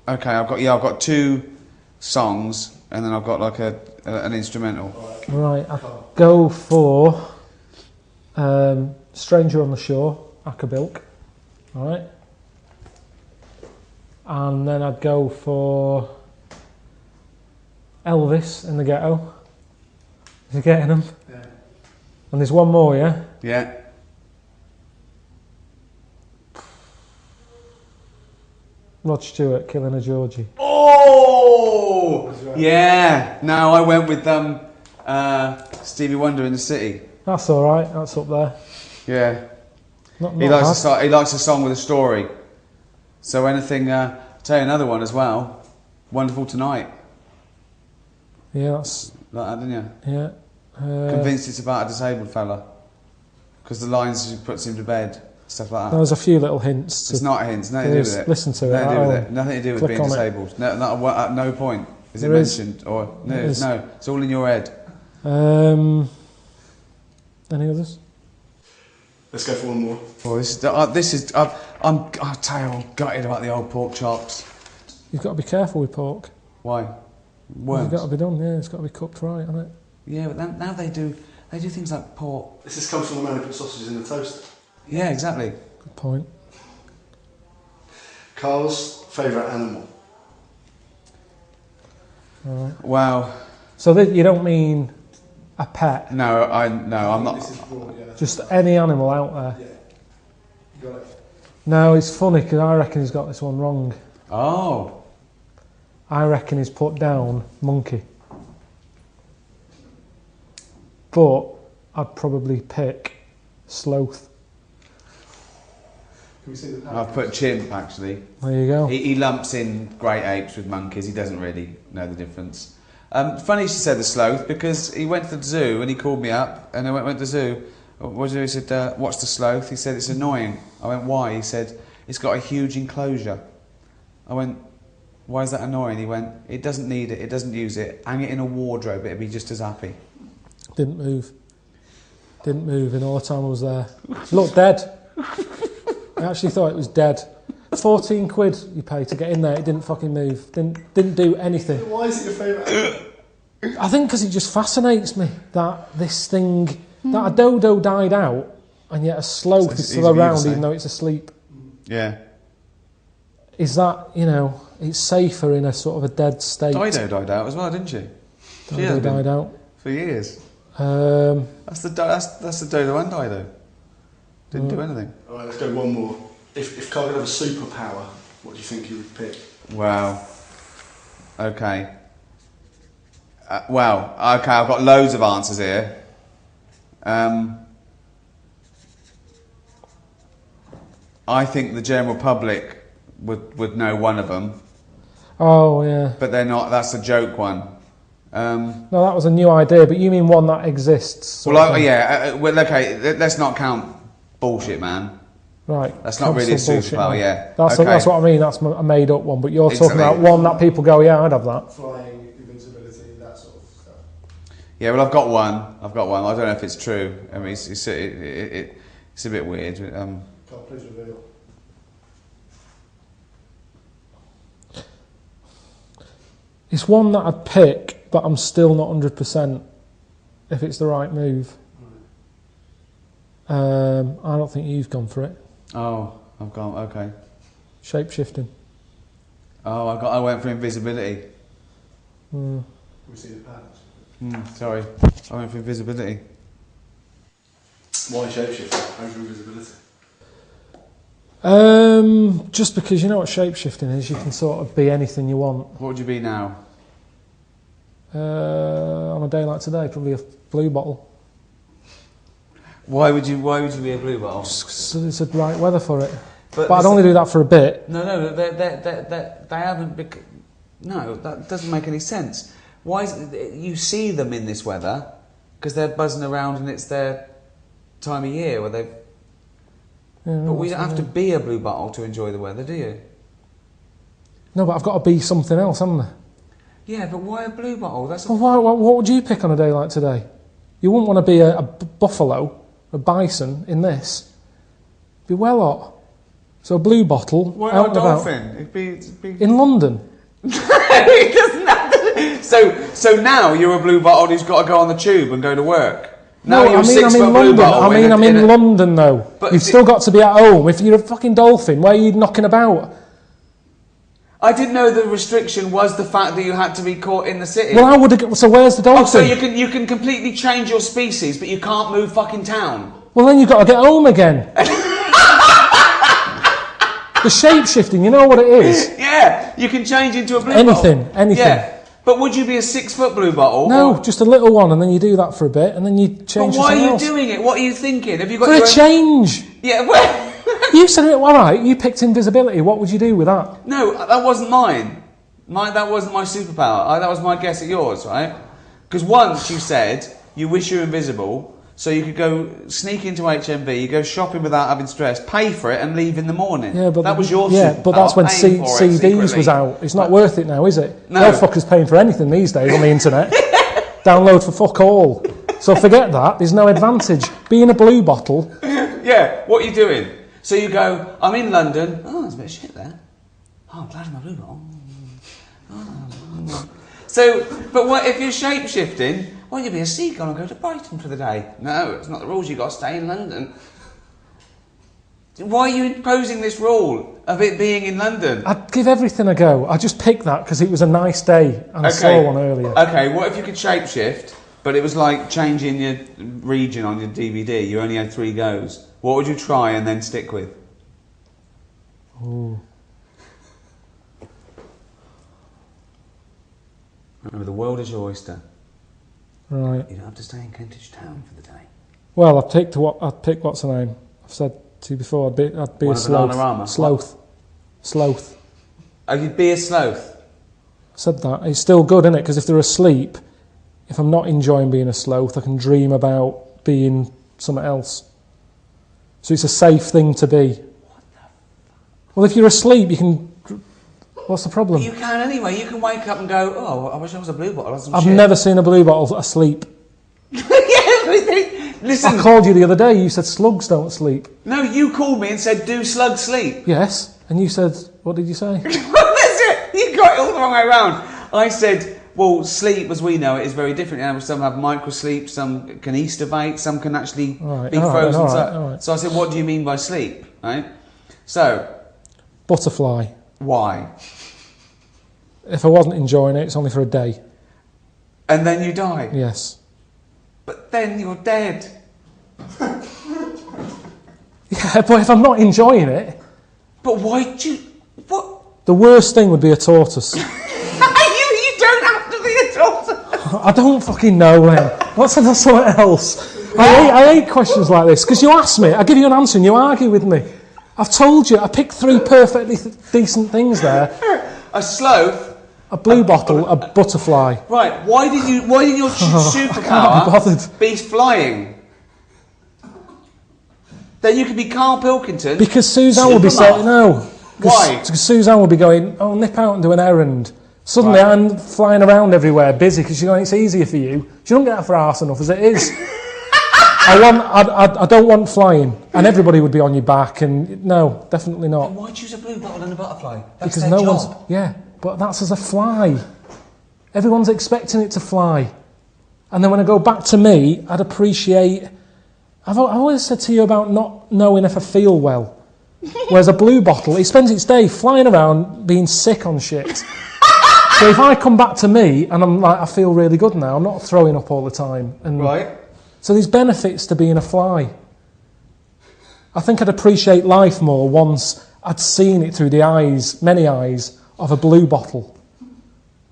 Okay, I've got 2 songs, and then I've got like an instrumental. Right, I'll go for Stranger on the Shore, Acapulco. All right. And then I'd go for Elvis in the Ghetto. Is he getting them? Yeah. And there's one more, yeah? Yeah. Rod Stewart, Killing a Georgie. Oh! Yeah. No, I went with Stevie Wonder in the City. That's all right, that's up there. Yeah. Not He likes bad. he likes a song with a story. So anything. I'll tell you another one as well. Wonderful Tonight. Yeah, that's... Like that, didn't you? Yeah. Convinced it's about a disabled fella. Because the lines she puts him to bed, stuff like that. There's a few little hints. It's not hints, nothing to do with it. Listen to it. Nothing to do at with home. it. Nothing to do with Click being on it. disabled. No, not at no point is it There is. mentioned or no, There is. no. It's all in your head. Any others? Let's go for one more. Oh, I'll tell you, I'm gutted about the old pork chops. You've got to be careful with pork. Why? It's got to be done, yeah. It's got to be cooked right, hasn't it? Yeah, but now they do things like pork. This has come from the man who put sausages in the toaster. Yeah, exactly. Good point. Carl's favourite animal. All right. Wow. So you don't mean a pet? No, I'm not. This is broad, yeah. Just any animal out there? Yeah. You got it. No, it's funny because I reckon he's got this one wrong. Oh. I reckon he's put down monkey. But I'd probably pick sloth. Can we see the pad? I've put chimp actually. There you go. He lumps in great apes with monkeys. He doesn't really know the difference. Funny you should say the sloth because he went to the zoo and he called me up and I went to the zoo. What did he do? He said, "What's the sloth?" He said, "It's annoying." I went, "Why?" He said, "It's got a huge enclosure." I went, "Why is that annoying?" He went, "It doesn't need it. It doesn't use it. Hang it in a wardrobe. It'd be just as happy." Didn't move. Didn't move in all the time I was there. Looked dead. I actually thought it was dead. 14 quid you pay to get in there. It didn't fucking move. Didn't do anything. Why is it your favourite animal? I think because it just fascinates me that this thing, that a dodo died out and yet a sloth is He's still a beaver, around say. even though it's asleep. Yeah. Is that, it's safer in a sort of a dead state. Dido died out as well, didn't she? She Dodo has been died out. for years. That's That's the dodo and Dido. Didn't do anything. Alright, let's go one more. If Carl could have a superpower, what do you think he would pick? Wow. Okay. Well, okay, I've got loads of answers here. I think the general public would know one of them. Oh, yeah. But they're not, that's a joke one. No, that was a new idea, but you mean one that exists? Well, well, okay, let's not count bullshit, man. Right. That's not really a superpower, yeah. That's what I mean, that's a made up one, but you're talking about one that people go, yeah, I'd have that. Flying, invincibility, that sort of stuff. Yeah, well, I've got one. I don't know if it's true. I mean, it's a bit weird. Carl, please reveal. It's one that I'd pick, but I'm still not 100% if it's the right move. I don't think you've gone for it. Oh, I've gone, okay. Shape-shifting. Oh, I went for invisibility. We see the patterns. Sorry, I went for invisibility. Why shapeshifting over invisibility? Just because you know what shape-shifting is, you can sort of be anything you want. What would you be now? On a day like today, probably a blue bottle. Why would you be a blue bottle? So it's the right weather for it. But I'd only do that for a bit. No, they haven't. No, that doesn't make any sense. Why is it, you see them in this weather because they're buzzing around and it's their time of year where they've. Yeah, but we don't have to be a blue bottle to enjoy the weather, do you? No, but I've got to be something else, haven't I? Yeah, but why a blue bottle? That's. Well, what would you pick on a day like today? You wouldn't want to be a buffalo, a bison in this. It'd be well hot. So a blue bottle. Why out not a and about. dolphin? It'd be... In London. It doesn't have to... So now you're a blue bottle who's got to go on the tube and go to work. Now No, you're I mean, I'm in London. I'm in London though. But You've still got to be at home. If you're a fucking dolphin, where are you knocking about? I didn't know the restriction was the fact that you had to be caught in the city. Well, how would it? So where's the dolphin? Oh, so you can completely change your species, but you can't move fucking town. Well, then you've got to get home again. The shape-shifting, you know what it is? Yeah, you can change into a blue Anything. bottle. Yeah. But would you be a 6-foot blue bottle? No, just a little one, and then you do that for a bit, and then you change. But why are you else. doing it? What are you thinking? Have you got For a change? Yeah, well... You said it, all right, you picked invisibility. What would you do with that? No, that wasn't mine. That wasn't my superpower. That was my guess at yours, right? Because once you said you wish you were invisible, so you could go sneak into HMV, you go shopping without having stress, pay for it, and leave in the morning. Yeah, but that was your superpower. Yeah, but that's when paying for it CDs secretly. was out. It's not worth it now, is it? No. No fucker's paying for anything these days on the internet. Download for fuck all. So forget that. There's no advantage. Being a blue bottle. Yeah, what are you doing? So you go, I'm in London. Oh, there's a bit of shit there. Oh, I'm glad I'm a blue bottle. So, but what if you're shape-shifting? Why don't you be a seagull and go to Brighton for the day? No, it's not the rules. You've got to stay in London. Why are you imposing this rule of it being in London? I'd give everything a go. I just picked that because it was a nice day and I saw one earlier. Okay, what if you could shape-shift, but it was like changing your region on your DVD? You only had 3 goes. What would you try and then stick with? Ooh. Remember, the world is your oyster. Right. You don't have to stay in Kentish Town for the day. Well, I'd pick what's the name? I've said to you before, I'd be a sloth. Bananarama? Sloth. Sloth. Oh, you'd be a sloth? I said that. It's still good, isn't it? Because if they're asleep, if I'm not enjoying being a sloth, I can dream about being something else. So it's a safe thing to be. What the fuck? Well, if you're asleep, you can... What's the problem? You can anyway. You can wake up and go, oh, I wish I was a blue bottle. I've never seen a blue bottle asleep. Listen. I called you the other day, you said slugs don't sleep. No, you called me and said, do slugs sleep? Yes, and you said, what did you say? That's it. You got it all the wrong way around. I said, well, sleep, as we know it, is very different. You know, some have microsleep, some can estivate, some can actually be frozen. All right. So I said, what do you mean by sleep? Right? So... Butterfly. Why? If I wasn't enjoying it, it's only for a day. And then you die? Yes. But then you're dead. Yeah, but if I'm not enjoying it... But why do you... What? The worst thing would be a tortoise. You don't have to be a tortoise. I don't fucking know, then. Let's have something else. I hate questions like this, because you ask me, I give you an answer and you argue with me. I've told you, I picked 3 perfectly decent things there. A sloth. A blue bottle, a butterfly. Right, why didn't your superpower be flying? Then you could be Carl Pilkington. Because Suzanne would be saying, no. Why? Because Suzanne would be going, oh, nip out and do an errand. Suddenly I'm flying around everywhere, busy, because she's going, it's easier for you. She don't get that for arse enough as it is. I don't want flying, and everybody would be on your back, and no, definitely not. Why choose a blue bottle and a butterfly? That's Because their no job. one's, yeah, but that's as a fly. Everyone's expecting it to fly. And then when I go back to me, I'd appreciate, I've always said to you about not knowing if I feel well. Whereas a blue bottle, it spends its day flying around being sick on shit. So if I come back to me and I'm like, I feel really good now, I'm not throwing up all the time. And right. So there's benefits to being a fly. I think I'd appreciate life more once I'd seen it through the eyes, many eyes, of a blue bottle.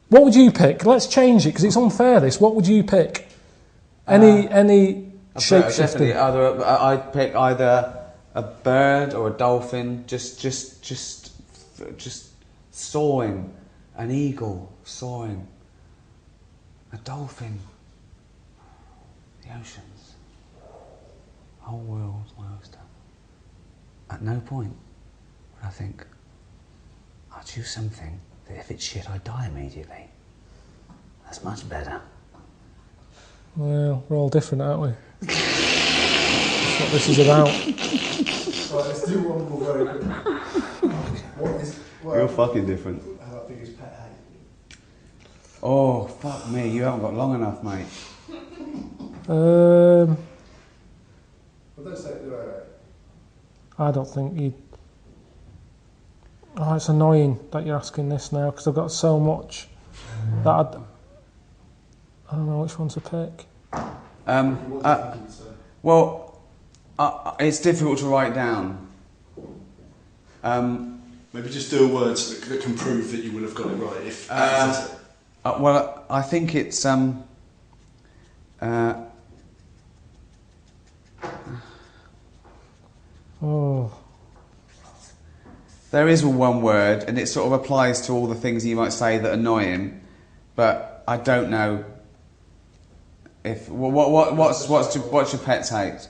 What would you pick? Let's change it, because it's unfair, this. What would you pick? Any shape-shifting? Definitely, I'd pick either a bird or a dolphin, just soaring. An eagle soaring. A dolphin. The oceans. Whole world, my oyster. At no point would I think, I'll choose something that if it's shit, I die immediately. That's much better. Well, we're all different, aren't we? That's what this is about. Right, let's do one more very quickly. You're fucking different. How big is pet hate? Oh, fuck me, you haven't got long enough, mate. Well, don't say it, I don't think you... Oh, it's annoying that you're asking this now, because I've got so much that I don't know which one to pick. Well, it's difficult to write down. Maybe just do a word that can prove that you will have got it right. If Well, I think it's Oh. There is one word, and it sort of applies to all the things you might say that annoy him, but I don't know if what's your pet's hate?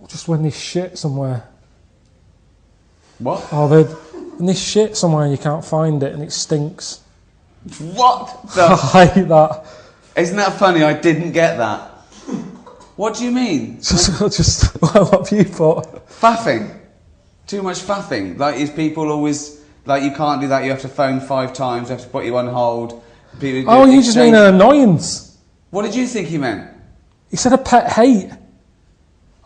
Just when there's shit somewhere. What? Oh, when there's shit somewhere and you can't find it and it stinks. What? I hate that. Isn't that funny? I didn't get that. What do you mean? Just what have you thought? Faffing. Too much faffing. Like, is people always like, you can't do that? You have to phone 5 times. They have to put you on hold. Oh, you just mean an annoyance. What did you think he meant? He said a pet hate.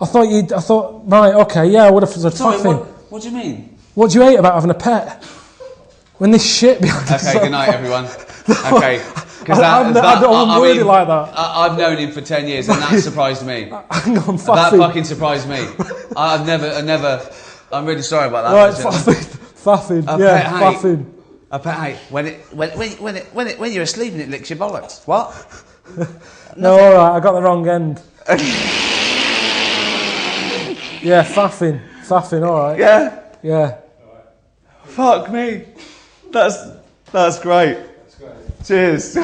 I thought, right, okay, yeah, I would have said faffing. What do you mean? What do you hate about having a pet? When there's shit behind the Okay, good night, everyone. Okay. I don't word it like that. I've known him for 10 years, and that surprised me. Hang on, faffing. That fucking surprised me. I'm really sorry about that. Right, faffing. Faffing. A pet hate. When you're asleep and it licks your bollocks. What? No, all right, I got the wrong end. Yeah, faffing. Faffing, all right. Yeah. Yeah. Fuck me. That's great. That's great. Cheers.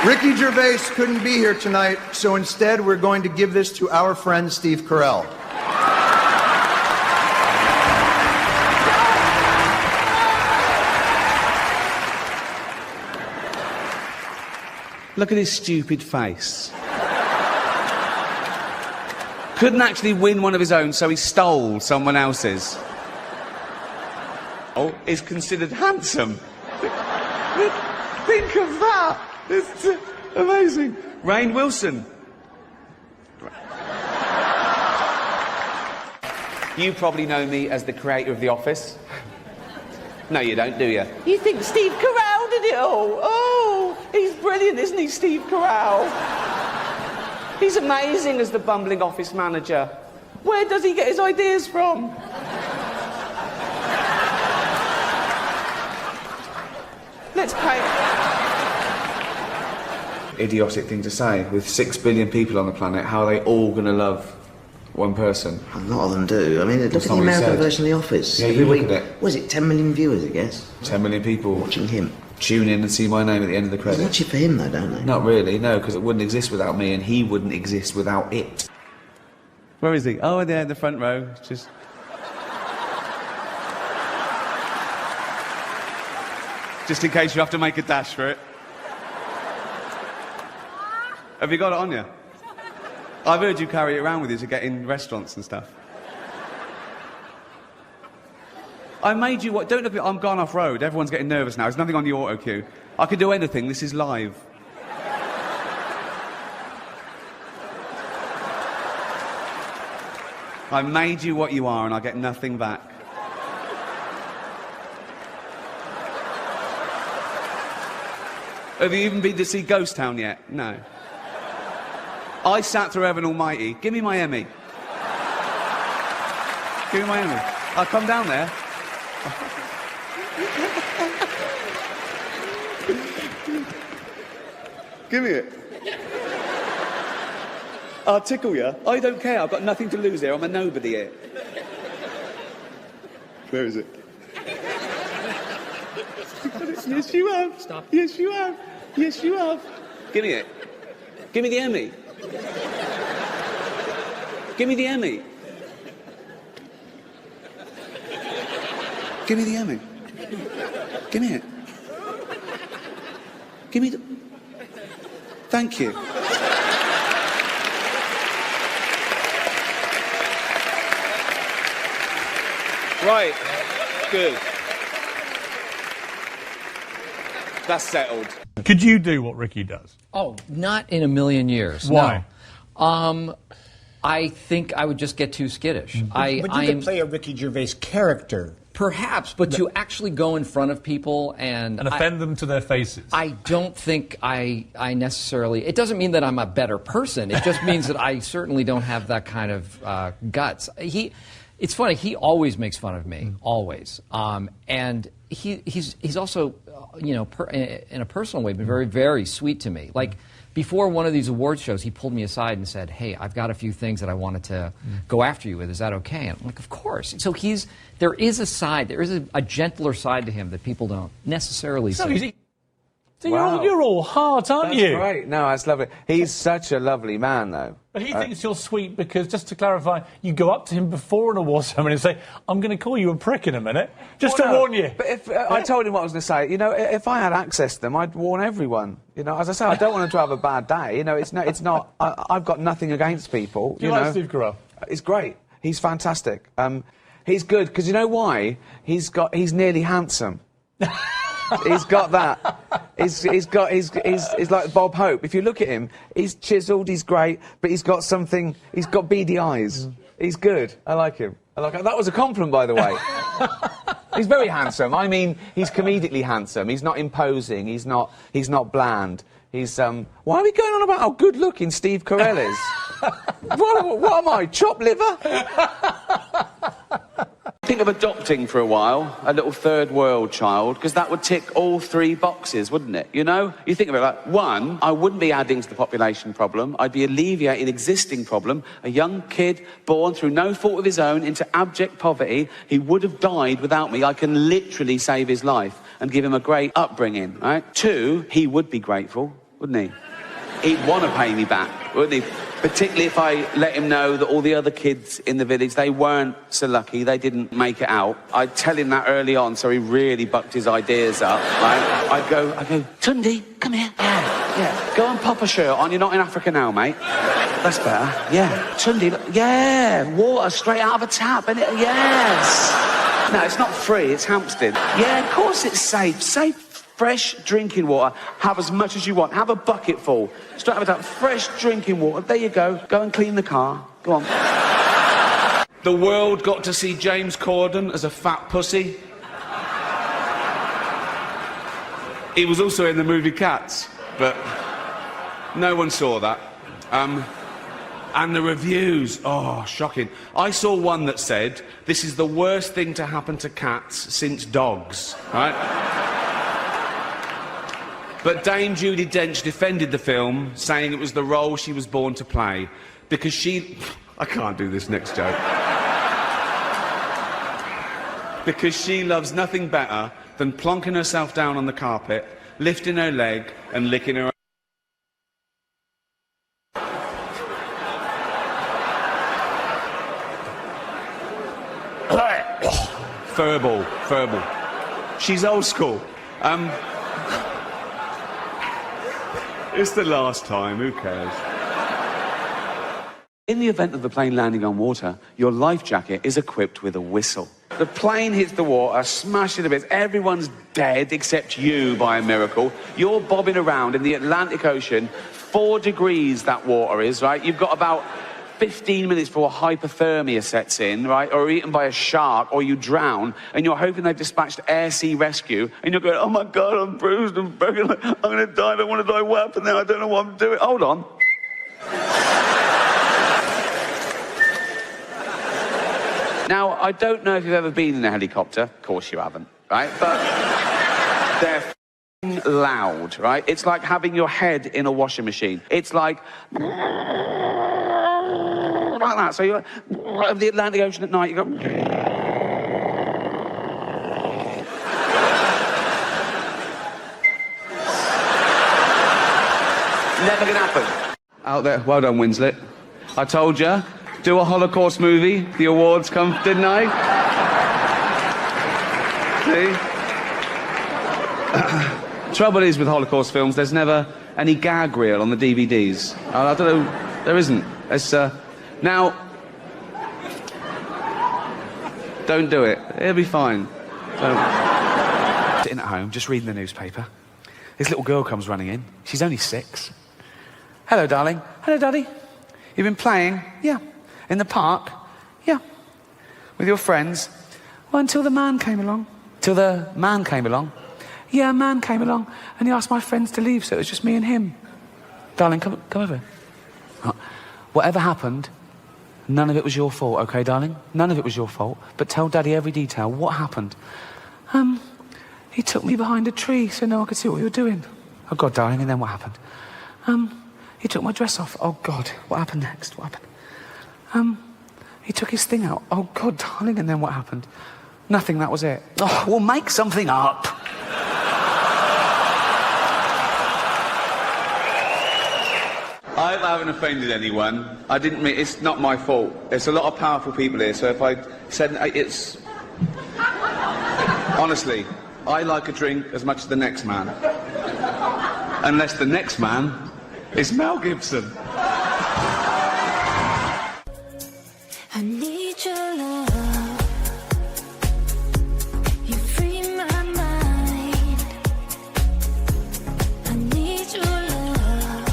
Ricky Gervais couldn't be here tonight, so instead we're going to give this to our friend Steve Carell. Look at his stupid face. Couldn't actually win one of his own, so he stole someone else's. Oh, is considered handsome. Think of that. It's amazing. Rainn Wilson. You probably know me as the creator of The Office. No, you don't, do you? You think Steve Carell did it all? Oh, he's brilliant, isn't he, Steve Carell? He's amazing as the bumbling office manager. Where does he get his ideas from? Let's pay... Idiotic thing to say. With 6 billion people on the planet, how are they all going to love one person? A lot of them do. I mean, look at the not what he American said. version of The Office. Yeah, Every you look week, at it. was it 10 million viewers, I guess? 10 million people Watching him. tune in and see my name at the end of the They credits. watch it for him, though, don't they? Not really, no, because it wouldn't exist without me, and he wouldn't exist without it. Where is he? Oh, there in the front row. Just... Just in case you have to make a dash for it. Have you got it on you? I've heard you carry it around with you to get in restaurants and stuff. I made you what? Don't look at me. I'm gone off road. Everyone's getting nervous now. There's nothing on the auto cue. I can do anything. This is live. I made you what you are, and I get nothing back. Have you even been to see Ghost Town yet? No. I sat through Heaven Almighty. Give me my Emmy. Give me my Emmy. I'll come down there. Give me it. I'll tickle you. I don't care. I've got nothing to lose here. I'm a nobody here. Where is it? Yes, you have. Stop. Yes, you have. Yes, you have. Give me it. Give me the Emmy. Give me the Emmy. Give me the Emmy. Give me it. Give me the... Thank you. Right. Good. That's settled. Could you do what Ricky does? Oh, not in a million years. Why? No. I think I would just get too skittish. But you could play a Ricky Gervais character. Perhaps, but to actually go in front of people and offend them to their faces. I don't think I necessarily... It doesn't mean that I'm a better person. It just means that I certainly don't have that kind of guts. It's funny, he always makes fun of me, always. And he's also, you know, in a personal way, been very, very sweet to me. Like, before one of these awards shows, he pulled me aside and said, hey, I've got a few things that I wanted to go after you with. Is that okay? And I'm like, of course. So there is a side, there is a gentler side to him that people don't necessarily see. So you're all heart, aren't you? That's right. No, that's lovely. He's such a lovely man, though. But he thinks you're sweet because, just to clarify, you go up to him before an award ceremony and say, I'm going to call you a prick in a minute, just to warn you. But if I told him what I was going to say, you know, if I had access to them, I'd warn everyone. You know, as I say, I don't want him to have a bad day. You know, it's not. I've got nothing against people. Do you like Steve Carell? It's great. He's fantastic. He's good because you know why? He's nearly handsome. He's got that. He's like Bob Hope. If you look at him, he's chiseled, he's great, but he's got something. He's got beady eyes. He's good. I like him. That was a compliment, by the way. He's very handsome. I mean, he's comedically handsome. He's not imposing. He's not bland. He's Why are we going on about how good-looking Steve Carell is? what am I? Chopped liver? Think of adopting for a while a little third world child, because that would tick all 3 boxes, wouldn't it? You know? You think of it like, 1, I wouldn't be adding to the population problem. I'd be alleviating an existing problem. A young kid born through no fault of his own into abject poverty. He would have died without me. I can literally save his life and give him a great upbringing, right? 2, he would be grateful, wouldn't he? He'd want to pay me back, wouldn't he? Particularly if I let him know that all the other kids in the village, they weren't so lucky, they didn't make it out. I'd tell him that early on, so he really bucked his ideas up, right? I'd go, Tundi, come here. Yeah. Go and pop a shirt on, you're not in Africa now, mate. That's better. Yeah. Tundi, yeah, water straight out of a tap, innit? Yes. No, it's not free, it's Hampstead. Yeah, of course it's safe. Safe. Fresh drinking water. Have as much as you want. Have a bucket full. Straight out of that fresh drinking water. There you go. Go and clean the car. Go on. The world got to see James Corden as a fat pussy. He was also in the movie Cats, but no one saw that. And the reviews, oh, shocking. I saw one that said, this is the worst thing to happen to cats since dogs, right? But Dame Judi Dench defended the film, saying it was the role she was born to play, because she... I can't do this next joke. Because she loves nothing better than plonking herself down on the carpet, lifting her leg and licking her... Furball. She's old school. It's the last time, who cares? In the event of the plane landing on water, your life jacket is equipped with a whistle. The plane hits the water, smashed to bits, everyone's dead except you by a miracle. You're bobbing around in the Atlantic Ocean, 4 degrees that water is, right? You've got about 15 minutes before hypothermia sets in, right? Or you're eaten by a shark, or you drown, and you're hoping they've dispatched air sea rescue, and you're going, oh my God, I'm bruised and broken, I'm going to die, I don't want to die, what happened now? I don't know what I'm doing. Hold on. Now, I don't know if you've ever been in a helicopter. Of course you haven't, right? But they're f***ing loud, right? It's like having your head in a washing machine. It's like that. So you're over the Atlantic Ocean at night, you go... Never gonna happen. Out there, well done, Winslet. I told you, do a Holocaust movie, the awards come, didn't I? See? Trouble is with Holocaust films, there's never any gag reel on the DVDs. I don't know, there isn't. It's, now, don't do it. It'll be fine. Sitting at home, just reading the newspaper. This little girl comes running in. She's only 6. Hello, darling. Hello, Daddy. You've been playing? Yeah. In the park? Yeah. With your friends? Well, until the man came along. Till the man came along? Yeah, a man came along, and he asked my friends to leave, so it was just me and him. Darling, come over. Whatever happened, none of it was your fault, okay, darling? None of it was your fault. But tell Daddy every detail. What happened? He took me behind a tree so no one could see what we were doing. Oh, God, darling, and then what happened? He took my dress off. Oh, God, what happened next? What happened? He took his thing out. Oh, God, darling, and then what happened? Nothing, that was it. Oh, well, make something up. I haven't offended anyone. I didn't mean... It's not my fault. There's a lot of powerful people here, so if I said... It's... Honestly, I like a drink as much as the next man. Unless the next man is Mel Gibson. I need your love. You free my mind. I need your love.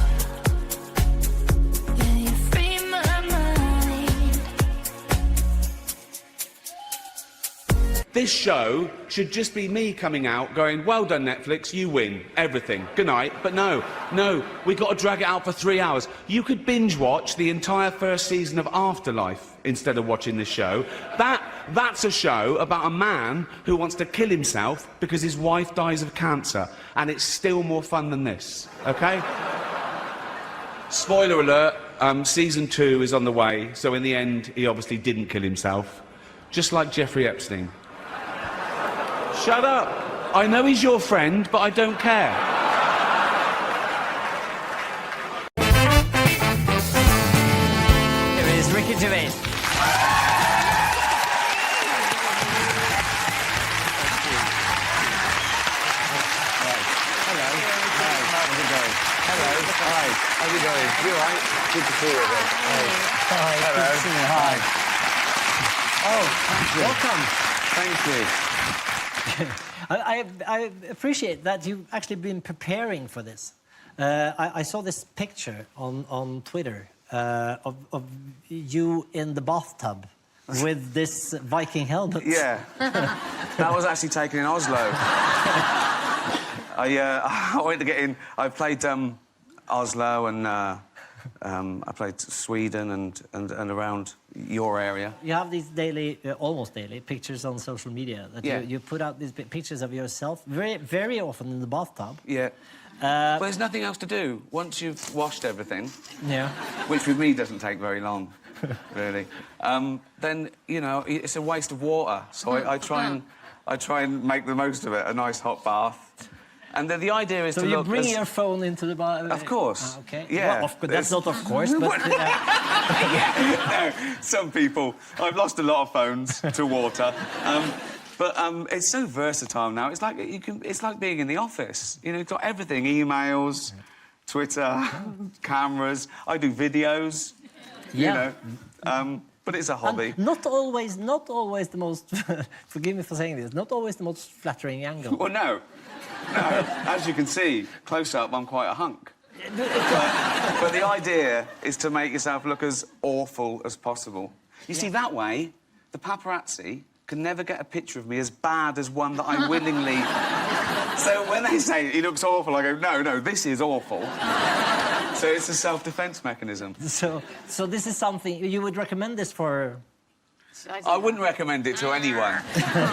Yeah, you free my mind. This show should just be me coming out going, well done, Netflix, you win everything. Good night. But no, we got to drag it out for 3 hours. You could binge watch the entire first season of Afterlife instead of watching this show. That's a show about a man who wants to kill himself because his wife dies of cancer, and it's still more fun than this, okay? Spoiler alert, season 2 is on the way, so in the end, he obviously didn't kill himself, just like Jeffrey Epstein. Shut up! I know he's your friend, but I don't care. Here is Ricky Gervais. Hello. Hi. How's it going? Hello. Hi. How's it going? You all right? Good to see you again. Hi. Hello. Good to see you. Hi. Oh, thank you. Welcome. Thank you. I appreciate that you've actually been preparing for this. I saw this picture on Twitter of you in the bathtub with this Viking helmet. Yeah. That was actually taken in Oslo. I wanted to get in. I played Oslo and I played Sweden and around your area. You have these daily, almost daily, pictures on social media. That you put out these pictures of yourself very often in the bathtub. Yeah. Well, there's nothing else to do once you've washed everything. Yeah. Which with me doesn't take very long, really. Then you know it's a waste of water. So I try and make the most of it. A nice hot bath. And then the idea is so to you look. bring your phone into the bath. Of course. Okay. Yeah. Well, that's not of course, but. No, some people. I've lost a lot of phones to water. But it's so versatile now. It's like It's like being in the office. You know, you've got everything: emails, Twitter, cameras. I do videos. Yeah. You know, but it's a hobby. And not always the most. Forgive me for saying this. Not always the most flattering angle. Well, no. As you can see, close up, I'm quite a hunk. But the idea is to make yourself look as awful as possible. You see, that way, the paparazzi can never get a picture of me as bad as one that I willingly... So when they say he looks awful, I go, no, this is awful. So it's a self-defence mechanism. So this is something... You would recommend this for... I wouldn't recommend it to anyone,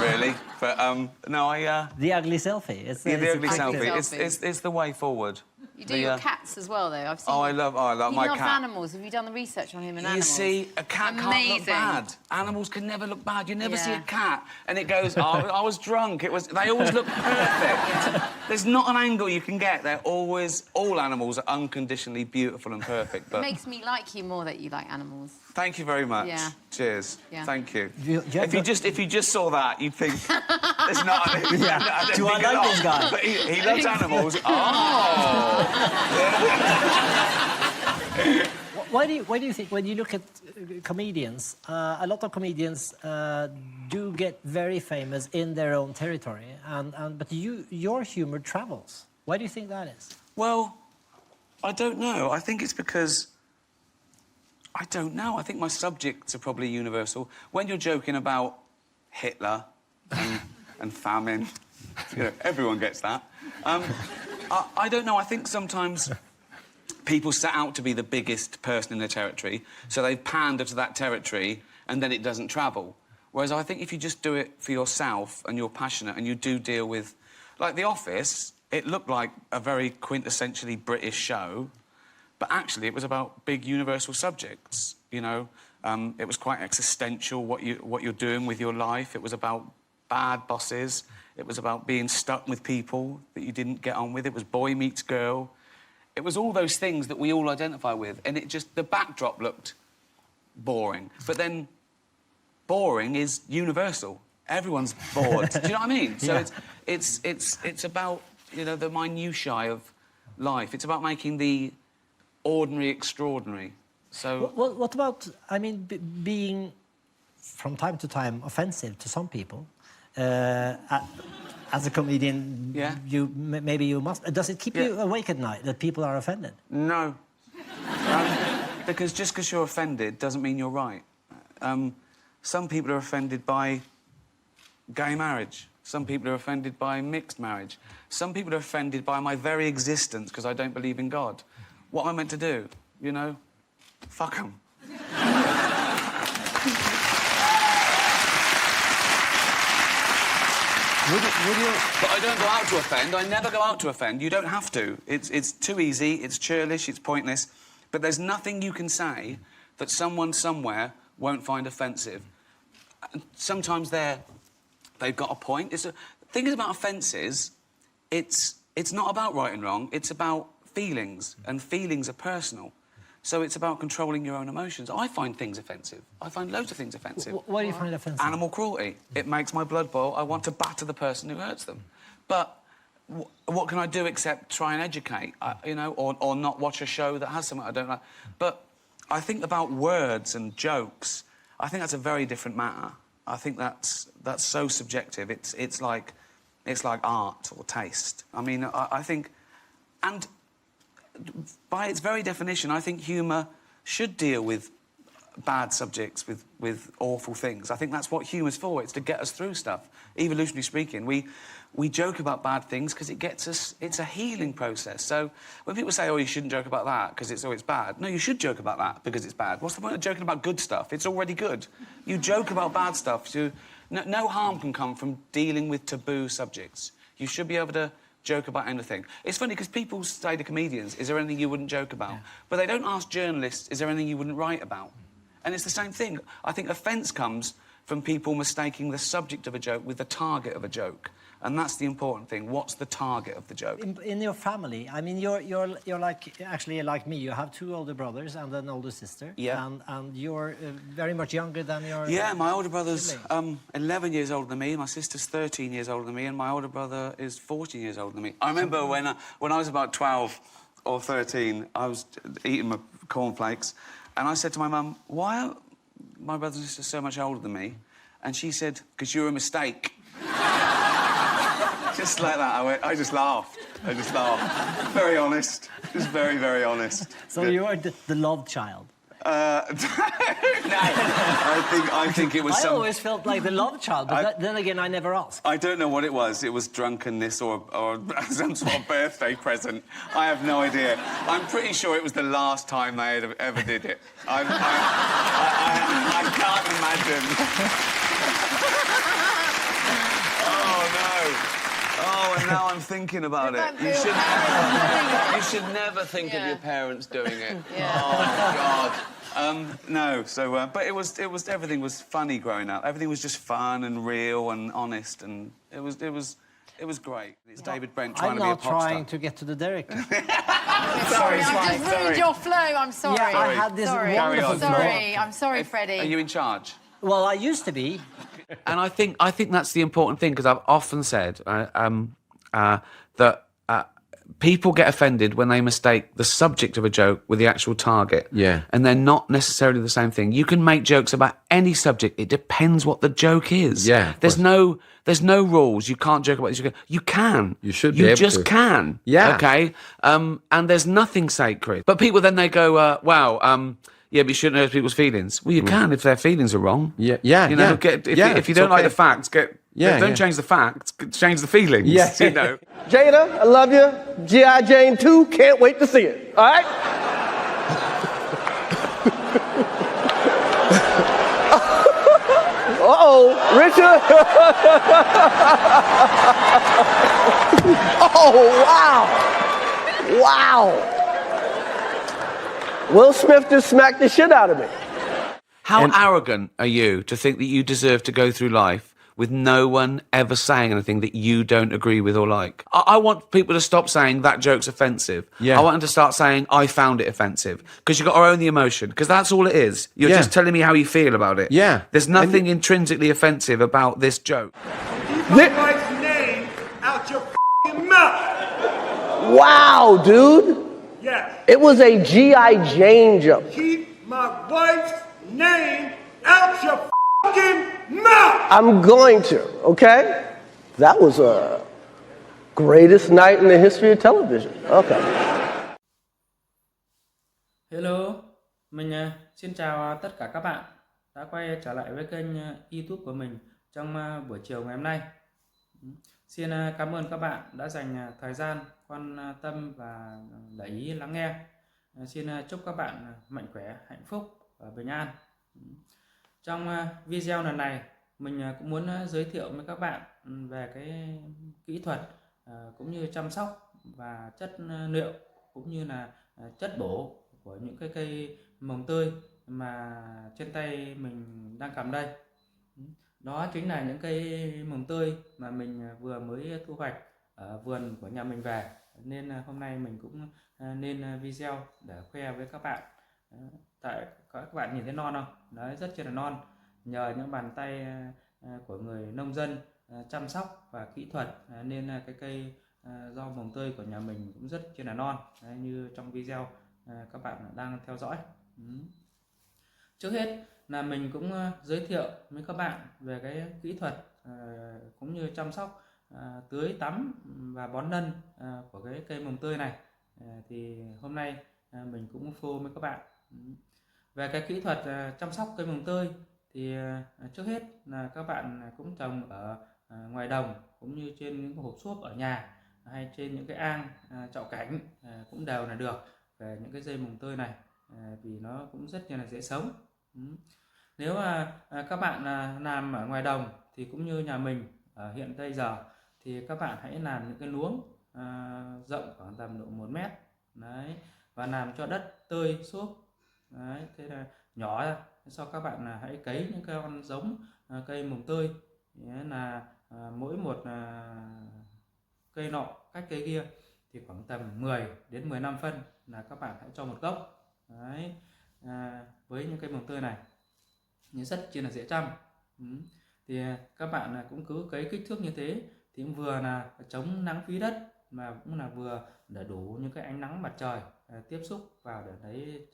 really. But, no, The ugly selfie. The ugly selfie. It's the way forward. You do your cats as well, though. I've seen. Oh, I love my cat. He loves animals. Have you done the research on him and animals? You see, a cat can't look bad. Animals can never look bad. You never see a cat and it goes, oh, I was drunk. They always look perfect. There's not an angle you can get. All animals are unconditionally beautiful and perfect. But it makes me like you more that you like animals. Thank you very much. Yeah. Cheers. Yeah. Thank you. If you just saw that, you'd think there's not. Do I like this guy? But he loves animals. Oh. Why do you think when you look at comedians, a lot of comedians do get very famous in their own territory, but your humor travels. Why do you think that is? Well, I don't know. I think it's because. I don't know. I think my subjects are probably universal. When you're joking about Hitler and famine, you know, everyone gets that. I don't know. I think sometimes people set out to be the biggest person in their territory, so they pander to that territory, and then it doesn't travel. Whereas I think if you just do it for yourself and you're passionate and you do deal with... Like The Office, it looked like a very quintessentially British show, but actually it was about big universal subjects, you know. It was quite existential, what you're doing with your life. It was about bad bosses. It was about being stuck with people that you didn't get on with. It was boy meets girl. It was all those things that we all identify with, and the backdrop looked boring. But then boring is universal. Everyone's bored. Do you know what I mean? So it's about, you know, the minutiae of life. It's about making the ordinary extraordinary. So what about, I mean, being from time to time offensive to some people? As a comedian, maybe you must. Does it keep you awake at night that people are offended? No. Because just because you're offended doesn't mean you're right. Some people are offended by gay marriage. Some people are offended by mixed marriage. Some people are offended by my very existence because I don't believe in God. What am I meant to do? You know? Fuck them. Would you? But I don't go out to offend. I never go out to offend. You don't have to. It's too easy, it's churlish, it's pointless. But there's nothing you can say that someone somewhere won't find offensive. Sometimes they've got a point. The thing is about offences, it's not about right and wrong, it's about feelings, and feelings are personal. So it's about controlling your own emotions. I find things offensive. I find loads of things offensive. What do you find offensive? Animal cruelty. It makes my blood boil. I want to batter the person who hurts them. But what can I do except try and educate, you know, or not watch a show that has something I don't like? But I think about words and jokes. I think that's a very different matter. I think that's so subjective. It's like art or taste. I mean, I think, and by its very definition, I think humour should deal with bad subjects with awful things. I think that's what humour's for. It's to get us through stuff. Evolutionarily speaking, we joke about bad things because it gets us. It's a healing process. So when people say, "Oh, you shouldn't joke about that because it's bad," no, you should joke about that because it's bad. What's the point of joking about good stuff? It's already good. You joke about bad stuff. No harm can come from dealing with taboo subjects. You should be able to joke about anything. It's funny because people say to comedians, "Is there anything you wouldn't joke about?" Yeah. But they don't ask journalists, "Is there anything you wouldn't write about?" And it's the same thing. I think offence comes from people mistaking the subject of a joke with the target of a joke. And that's the important thing. What's the target of the joke? In your family, I mean, you're actually like me. You have 2 older brothers and an older sister. Yeah. And you're very much younger than your... Yeah, my older brother's 11 years older than me. My sister's 13 years older than me. And my older brother is 14 years older than me. I remember when I was about 12 or 13, I was eating my cornflakes. And I said to my mum, "Why are my brothers and sisters so much older than me?" And she said, "Because you're a mistake." Just like that, I just laughed. I just laughed. Very honest. Just very, very honest. So you are the love child? No. I think it was I always felt like the love child, but then again, I never asked. I don't know what it was. It was drunkenness or some sort of birthday present. I have no idea. I'm pretty sure it was the last time they ever did it. I can't imagine. Oh, and now I'm thinking about it. You should never think of your parents doing it. Yeah. Oh, God. No, so... but it was... Everything was funny growing up. Everything was just fun and real and honest, and it was great. It's David Brent trying to be a pop star. I'm not trying to get to the Derek. Sorry, I've just ruined your flow. I'm sorry. Yeah, I had this wonderful flow. Sorry, I'm sorry, Freddie. Are you in charge? Well, I used to be. And I think that's the important thing, because I've often said that people get offended when they mistake the subject of a joke with the actual target. Yeah. And they're not necessarily the same thing. You can make jokes about any subject. It depends what the joke is. Yeah. There's no rules. You can't joke about this. You can. You should be able to. You just can. Yeah. Okay? And there's nothing sacred. But people then they go, wow, yeah, but you shouldn't hurt people's feelings. Well, you can if their feelings are wrong. Yeah, you know, if you don't like the facts, don't change the facts, change the feelings. Yeah. You know. Jada, I love you. G.I. Jane 2, can't wait to see it. All right? Uh-oh, Richard. Oh, wow. Wow. Will Smith just smacked the shit out of me. How arrogant are you to think that you deserve to go through life with no one ever saying anything that you don't agree with or like? I want people to stop saying that joke's offensive. Yeah. I want them to start saying I found it offensive, because you've got to own the emotion, because that's all it is. You're just telling me how you feel about it. Yeah. There's nothing intrinsically offensive about this joke. Keep my wife's name out your f***ing mouth. Wow, dude. Yes. It was a G.I. Jane joke. Keep my wife's name out your f***ing mouth. I'm going to, okay? That was a greatest night in the history of television. Okay. Hello, mình xin chào tất cả các bạn đã quay trở lại với kênh YouTube của mình trong buổi chiều ngày hôm nay. Xin cảm ơn các bạn đã dành thời gian quan tâm và để ý lắng nghe. Xin chúc các bạn mạnh khỏe, hạnh phúc và bình an. Trong video lần này, mình cũng muốn giới thiệu với các bạn về cái kỹ thuật cũng như chăm sóc và chất liệu cũng như là chất bổ của những cái cây mồng tươi mà trên tay mình đang cầm đây. Đó chính là những cây mồng tươi mà mình vừa mới thu hoạch ở vườn của nhà mình về, nên hôm nay mình cũng lên video để khoe với các bạn. Tại các bạn nhìn thấy non không? Đấy, rất là non, nhờ những bàn tay của người nông dân chăm sóc và kỹ thuật nên cái cây rau mồng tươi của nhà mình cũng rất là non. Đấy, như trong video các bạn đang theo dõi. Trước hết là mình cũng giới thiệu với các bạn về cái kỹ thuật cũng như chăm sóc tưới tắm và bón lân của cái cây mồng tươi này. Thì hôm nay mình cũng phô với các bạn. Về cái kỹ thuật chăm sóc cây mồng tơi thì trước hết là các bạn cũng trồng ở ngoài đồng, cũng như trên những hộp xốp ở nhà, hay trên những cái am chậu cảnh cũng đều là được về những cái dây mồng tơi này, vì nó cũng rất là dễ sống. Nếu mà các bạn làm ở ngoài đồng thì cũng như nhà mình ở hiện bây giờ, thì các bạn hãy làm những cái luống rộng khoảng tầm độ 1 mét đấy, và làm cho đất tơi xốp đấy, thế là nhỏ ra. Sau các bạn hãy cấy những cái con giống cây mồng tơi, nghĩa là mỗi một cây nọ cách cây kia thì khoảng tầm 10 đến 15 phân là các bạn hãy cho một gốc đấy. Với những cây mồng tơi này thì rất chi là dễ chăm. Thì các bạn cũng cứ cấy kích thước như thế thì cũng vừa là chống nắng phí đất, mà cũng là vừa để đủ những cái ánh nắng mặt trời tiếp xúc vào để lấy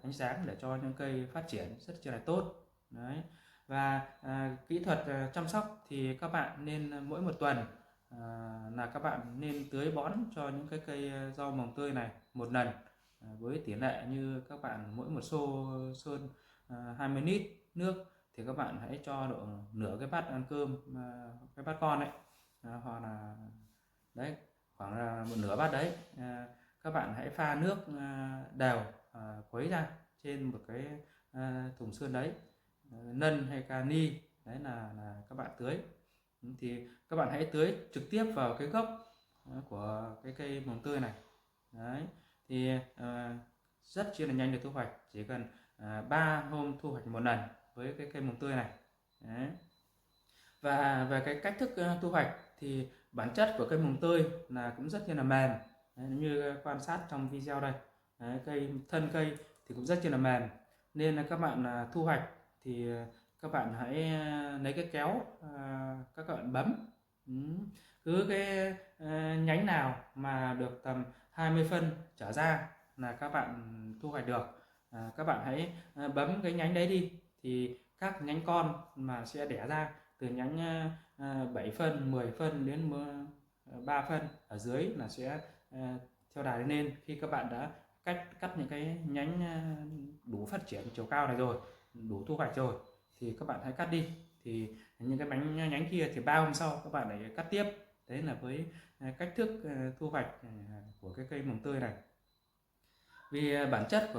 ánh sáng để cho những cây phát triển rất chi là tốt đấy. Và kỹ thuật chăm sóc thì các bạn nên mỗi một tuần là các bạn nên tưới bón cho những cái cây rau mồng tơi này một lần, với tỷ lệ như các bạn mỗi một xô sơn 20 lít nước thì các bạn hãy cho độ nửa cái bát ăn cơm, cái bát con đấy, hoặc là đấy khoảng là một nửa bát đấy. Các bạn hãy pha nước đều, khuấy ra trên một cái thùng sơn đấy, nân hay kani đấy là các bạn tưới. Thì các bạn hãy tưới trực tiếp vào cái gốc của cái cây mồng tơi này đấy, thì rất chi là nhanh để thu hoạch, chỉ cần 3 hôm thu hoạch một lần với cái cây mồng tơi này đấy. Và về cái cách thức thu hoạch thì bản chất của cây mồng tơi là cũng rất là mềm đấy, như quan sát trong video đây đấy, thân cây thì cũng rất là mềm, nên là các bạn thu hoạch thì các bạn hãy lấy cái kéo, các bạn bấm cứ cái nhánh nào mà được tầm 20 phân trở ra là các bạn thu hoạch được. Các bạn hãy bấm cái nhánh đấy đi, thì các nhánh con mà sẽ đẻ ra từ nhánh 7 phân, 10 phân đến 3 phân ở dưới là sẽ theo đà lên. Khi các bạn đã cắt những cái nhánh đủ phát triển chiều cao này rồi, đủ thu hoạch rồi, thì các bạn hãy cắt đi. Thì những cái nhánh kia thì 3 hôm sau các bạn lại cắt tiếp. Đấy là với cách thức thu hoạch của cái cây mồng tơi này. Vì bản chất của